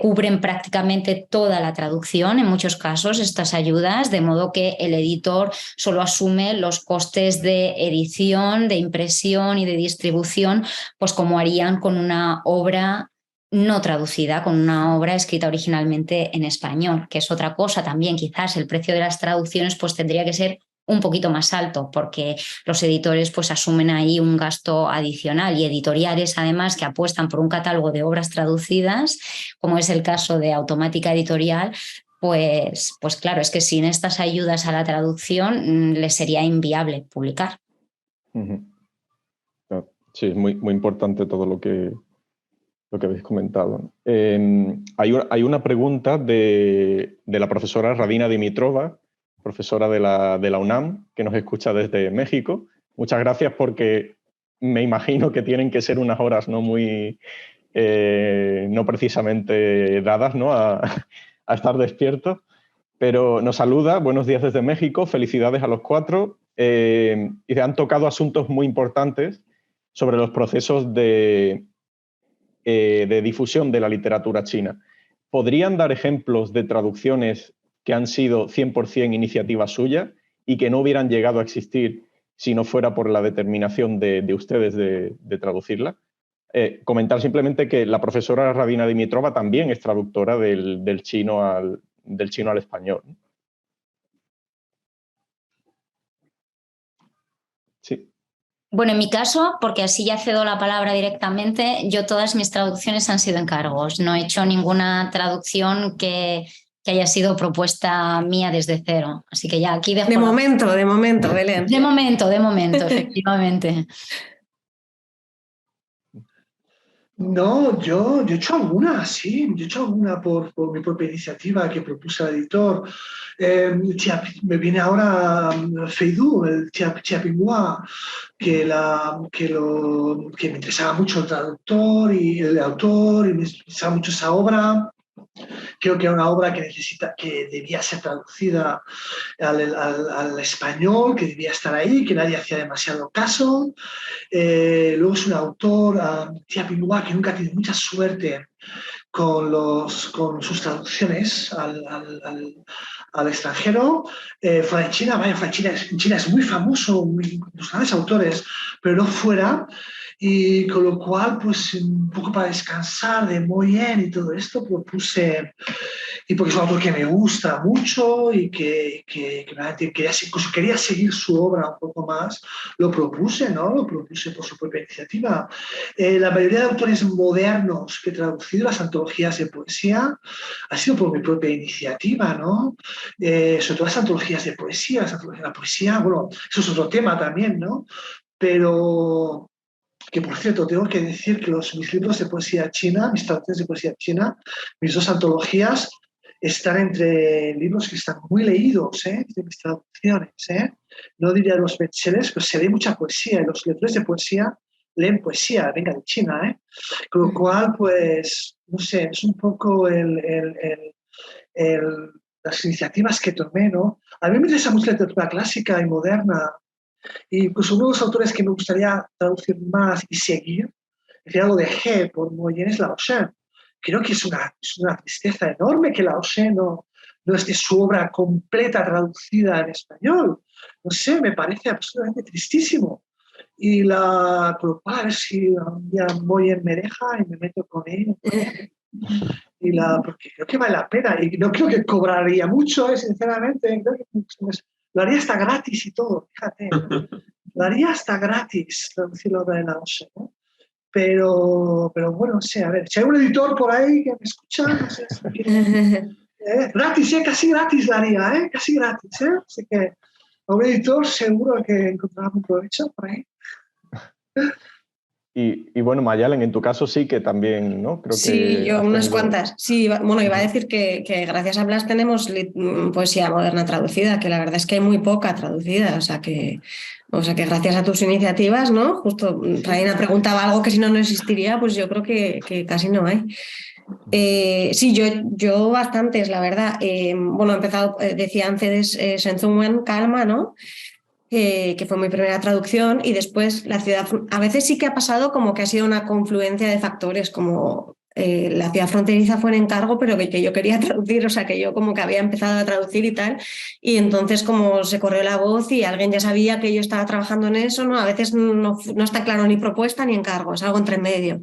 Speaker 4: cubren prácticamente toda la traducción en muchos casos, estas ayudas, de modo que el editor solo asume los costes de edición, de impresión y de distribución, pues como harían con una obra no traducida, con una obra escrita originalmente en español, que es otra cosa también. Quizás el precio de las traducciones pues tendría que ser un poquito más alto, porque los editores pues asumen ahí un gasto adicional, y editoriales además que apuestan por un catálogo de obras traducidas, como es el caso de Automática Editorial, pues claro, es que sin estas ayudas a la traducción les sería inviable publicar.
Speaker 2: Sí, es muy, muy importante todo lo que habéis comentado. Hay una pregunta de la profesora Radina Dimitrova, profesora de la UNAM, que nos escucha desde México. Muchas gracias, porque me imagino que tienen que ser unas horas no precisamente dadas, ¿no? a estar despiertos. Pero nos saluda, buenos días desde México, felicidades a los 4. Y han tocado asuntos muy importantes sobre los procesos de difusión de la literatura china. ¿Podrían dar ejemplos de traducciones que han sido 100% iniciativa suya y que no hubieran llegado a existir si no fuera por la determinación de ustedes de traducirla? Comentar simplemente que la profesora Radina Dimitrova también es traductora del chino al español. Sí.
Speaker 4: Bueno, en mi caso, porque así ya cedo la palabra directamente, yo todas mis traducciones han sido encargos. No he hecho ninguna traducción que haya sido propuesta mía desde cero. Así que ya aquí dejo...
Speaker 5: De momento, Belén.
Speaker 4: De momento, efectivamente.
Speaker 3: No, yo he hecho alguna, sí, yo he hecho alguna por mi propia iniciativa que propuse al editor. Me viene ahora Feidu, el Chiapingua, que me interesaba mucho el traductor y el autor, y me interesaba mucho esa obra. Creo que era una obra que debía ser traducida al español, que debía estar ahí, que nadie hacía demasiado caso. Luego es un autor, Chiapingua, que nunca tiene mucha suerte con sus traducciones al extranjero. Fuera de China, en China es muy famoso, los grandes autores, pero no fuera. Y con lo cual, pues un poco para descansar de Mo Yen y todo esto, propuse, y porque es un autor que me gusta mucho y que quería seguir su obra un poco más, lo propuse, ¿no? Lo propuse por su propia iniciativa. La mayoría de autores modernos que he traducido, las antologías de poesía, ha sido por mi propia iniciativa, ¿no? Sobre todo las antologías de poesía, la poesía, bueno, eso es otro tema también, ¿no? Pero que por cierto, tengo que decir que mis libros de poesía china, mis traducciones de poesía china, mis 2 antologías, están entre libros que están muy leídos, de mis traducciones. No diría los bestsellers, pero se lee mucha poesía, y los lectores de poesía leen poesía, venga, de China. Con lo cual, pues, no sé, es un poco las iniciativas que tomé, ¿no? A mí me interesa mucho la literatura clásica y moderna, y pues uno de los autores que me gustaría traducir más y seguir, es decir, algo de G por Moyen, es Lao Shen. Creo que es una tristeza enorme que Lao Shen no esté su obra completa traducida en español. No sé, me parece absolutamente tristísimo. Y por lo cual, a ver si un día Moyen me deja y me meto con él. Porque creo que vale la pena. Y no creo que cobraría mucho, sinceramente. Creo que lo haría hasta gratis y todo, fíjate. Lo haría hasta gratis traducir la obra de Lao Shen, ¿no? Pero bueno, no sé, a ver, si hay un editor por ahí que me escucha, no sé si quiere. Gratis, casi gratis la haría, casi gratis, Así que a un editor seguro que encontrará un provecho por ahí.
Speaker 2: Y bueno, Mayalen, en tu caso sí que también, ¿no? Creo
Speaker 5: Sí,
Speaker 2: que
Speaker 5: yo
Speaker 2: has
Speaker 5: unas
Speaker 2: tenido...
Speaker 5: cuantas. Sí, bueno, iba a decir que gracias a Blas tenemos poesía moderna traducida, que la verdad es que hay muy poca traducida, o sea que gracias a tus iniciativas, ¿no? Justo Raina preguntaba algo que si no, no existiría, pues yo creo que casi no hay. Sí, yo bastantes, la verdad. Bueno, he empezado, decía antes, Shenzhen Calma, ¿no? Que fue mi primera traducción, y después la ciudad, a veces sí que ha pasado como que ha sido una confluencia de factores, como la ciudad fronteriza fue en encargo, pero que yo quería traducir, o sea, que yo como que había empezado a traducir y tal, y entonces como se corrió la voz y alguien ya sabía que yo estaba trabajando en eso, ¿no? A veces no está claro ni propuesta ni encargo, es algo entre medio.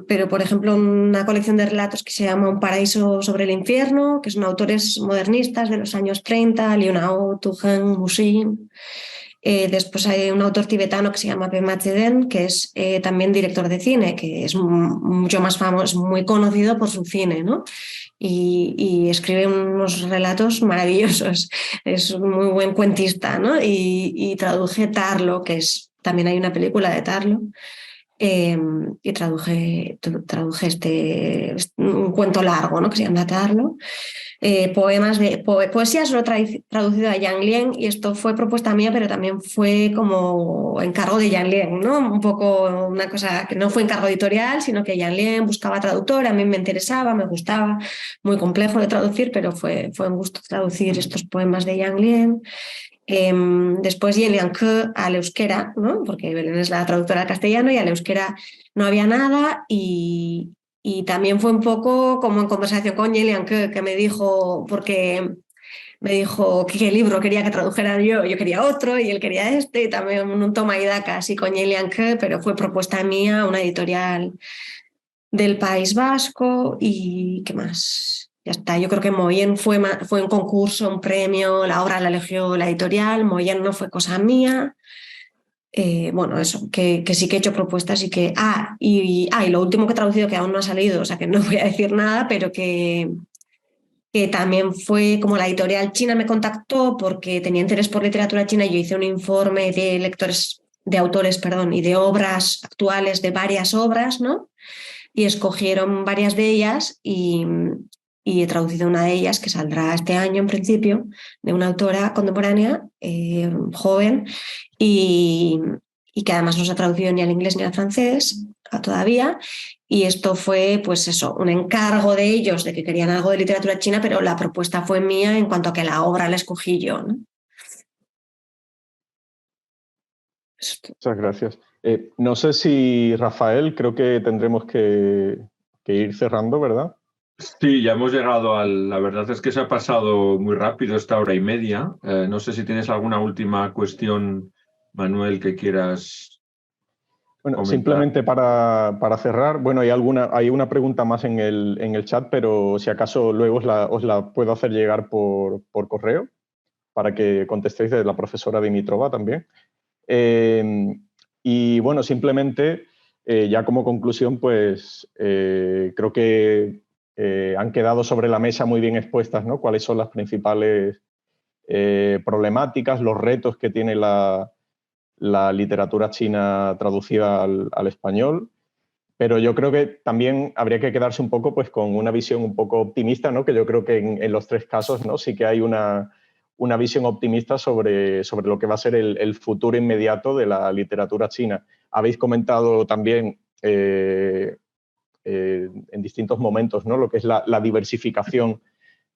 Speaker 5: Pero, por ejemplo, una colección de relatos que se llama Un paraíso sobre el infierno, que son autores modernistas de los años 30, Liu Nao, Tu Heng, Muxin. Después hay un autor tibetano que se llama Pema Chödrön, que es también director de cine, que es mucho más famoso, es muy conocido por su cine, ¿no? Y escribe unos relatos maravillosos. Es un muy buen cuentista, ¿no? Y traduje Tarlo, también hay una película de Tarlo. Y traduje un cuento largo, ¿no? Que se llama Tarlo. Poemas de poesía solo traducido a Yang Lien, y esto fue propuesta mía, pero también fue como encargo de Yang Lien, ¿no? Un poco una cosa que no fue encargo editorial, sino que Yang Lien buscaba traductor, a mí me interesaba, me gustaba, muy complejo de traducir, pero fue un gusto traducir estos poemas de Yang Lien. Después Yen Ke al euskera, ¿no? Porque Belén es la traductora al castellano, y al euskera no había nada, y también fue un poco como en conversación con Yen que me dijo, porque me dijo qué libro quería que tradujera yo quería otro y él quería este, y también un toma y daca así con Yen Que, pero fue propuesta mía, una editorial del País Vasco. ¿Y qué más? Ya está, yo creo que Moyen fue un concurso, un premio, la obra la eligió la editorial, Moyen no fue cosa mía. Bueno, eso, que sí que he hecho propuestas y que... y lo último que he traducido, que aún no ha salido, o sea que no voy a decir nada, pero que también fue como la editorial china me contactó porque tenía interés por literatura china, y yo hice un informe de lectores, de autores, perdón, y de obras actuales, de varias obras, ¿no? Y escogieron varias de ellas, y he traducido una de ellas que saldrá este año en principio, de una autora contemporánea, joven, y que además no se ha traducido ni al inglés ni al francés todavía. Y esto fue, pues eso, un encargo de ellos de que querían algo de literatura china, pero la propuesta fue mía en cuanto a que la obra la escogí yo, ¿no?
Speaker 2: Muchas gracias. No sé si, Rafael, creo que tendremos que ir cerrando, ¿verdad?
Speaker 1: Sí, ya hemos llegado la verdad es que se ha pasado muy rápido esta hora y media. No sé si tienes alguna última cuestión, Manuel, que quieras
Speaker 2: Bueno,
Speaker 1: comentar.
Speaker 2: simplemente para cerrar, bueno, hay una pregunta más en el chat, pero si acaso luego os la puedo hacer llegar por correo para que contestéis, de la profesora Dimitrova también. Y bueno, simplemente, ya como conclusión, pues creo que han quedado sobre la mesa muy bien expuestas, ¿no? Cuáles son las principales problemáticas, los retos que tiene la la literatura china traducida al español. Pero yo creo que también habría que quedarse un poco pues, con una visión un poco optimista, ¿no? Que yo creo que en los tres casos, ¿no? Sí que hay una visión optimista sobre lo que va a ser el futuro inmediato de la literatura china. Habéis comentado también en distintos momentos, ¿no? Lo que es la diversificación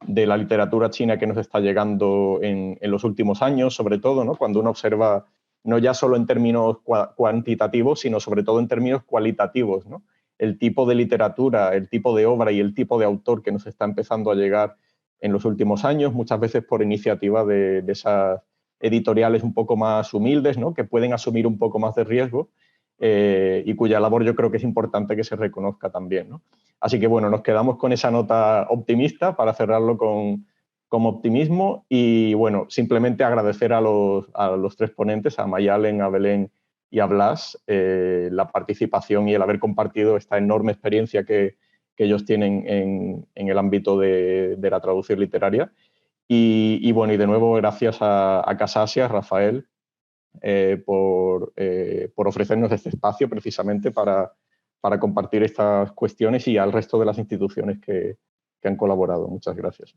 Speaker 2: de la literatura china que nos está llegando en los últimos años, sobre todo, ¿no? Cuando uno observa no ya solo en términos cuantitativos, sino sobre todo en términos cualitativos, ¿no? El tipo de literatura, el tipo de obra y el tipo de autor que nos está empezando a llegar en los últimos años, muchas veces por iniciativa de esas editoriales un poco más humildes, ¿no? Que pueden asumir un poco más de riesgo y cuya labor yo creo que es importante que se reconozca también, ¿no? Así que bueno, nos quedamos con esa nota optimista para cerrarlo como optimismo y bueno, simplemente agradecer a los tres ponentes, a Mayalen, a Belén y a Blas, la participación y el haber compartido esta enorme experiencia que ellos tienen en el ámbito de la traducción literaria. Y bueno, y de nuevo gracias a Casa Asia, Rafael, por ofrecernos este espacio precisamente para compartir estas cuestiones y al resto de las instituciones que han colaborado. Muchas gracias.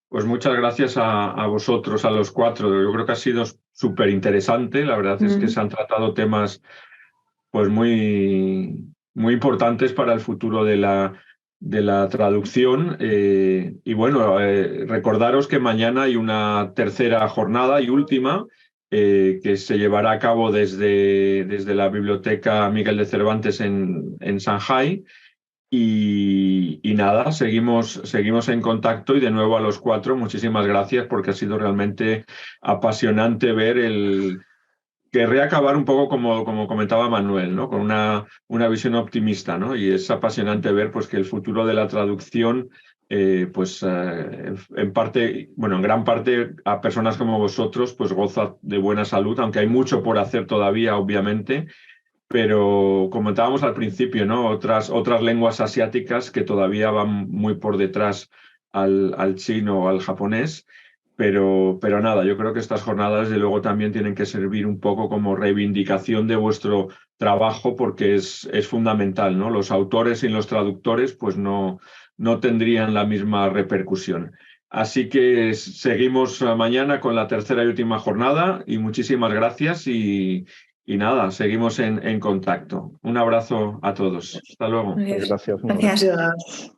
Speaker 1: Pues muchas gracias a vosotros, a los cuatro. Yo creo que ha sido súper interesante. La verdad es que se han tratado temas pues muy, muy importantes para el futuro de la traducción. Y bueno, recordaros que mañana hay una tercera jornada y última que se llevará a cabo desde la Biblioteca Miguel de Cervantes en Shanghái. Y nada, seguimos en contacto y de nuevo a los cuatro, muchísimas gracias porque ha sido realmente apasionante ver Querría acabar un poco como comentaba Manuel, ¿no? Con una visión optimista, ¿no? Y es apasionante ver pues, que el futuro de la traducción, en parte, bueno, en gran parte a personas como vosotros, pues goza de buena salud, aunque hay mucho por hacer todavía, obviamente. Pero comentábamos al principio, ¿no? Otras lenguas asiáticas que todavía van muy por detrás al chino o al japonés. Pero nada, yo creo que estas jornadas, desde luego, también tienen que servir un poco como reivindicación de vuestro trabajo, porque es fundamental, ¿no? Los autores y los traductores, pues no tendrían la misma repercusión. Así que seguimos mañana con la tercera y última jornada y muchísimas gracias y nada, seguimos en contacto. Un abrazo a todos. Hasta luego.
Speaker 2: Gracias.
Speaker 3: Gracias.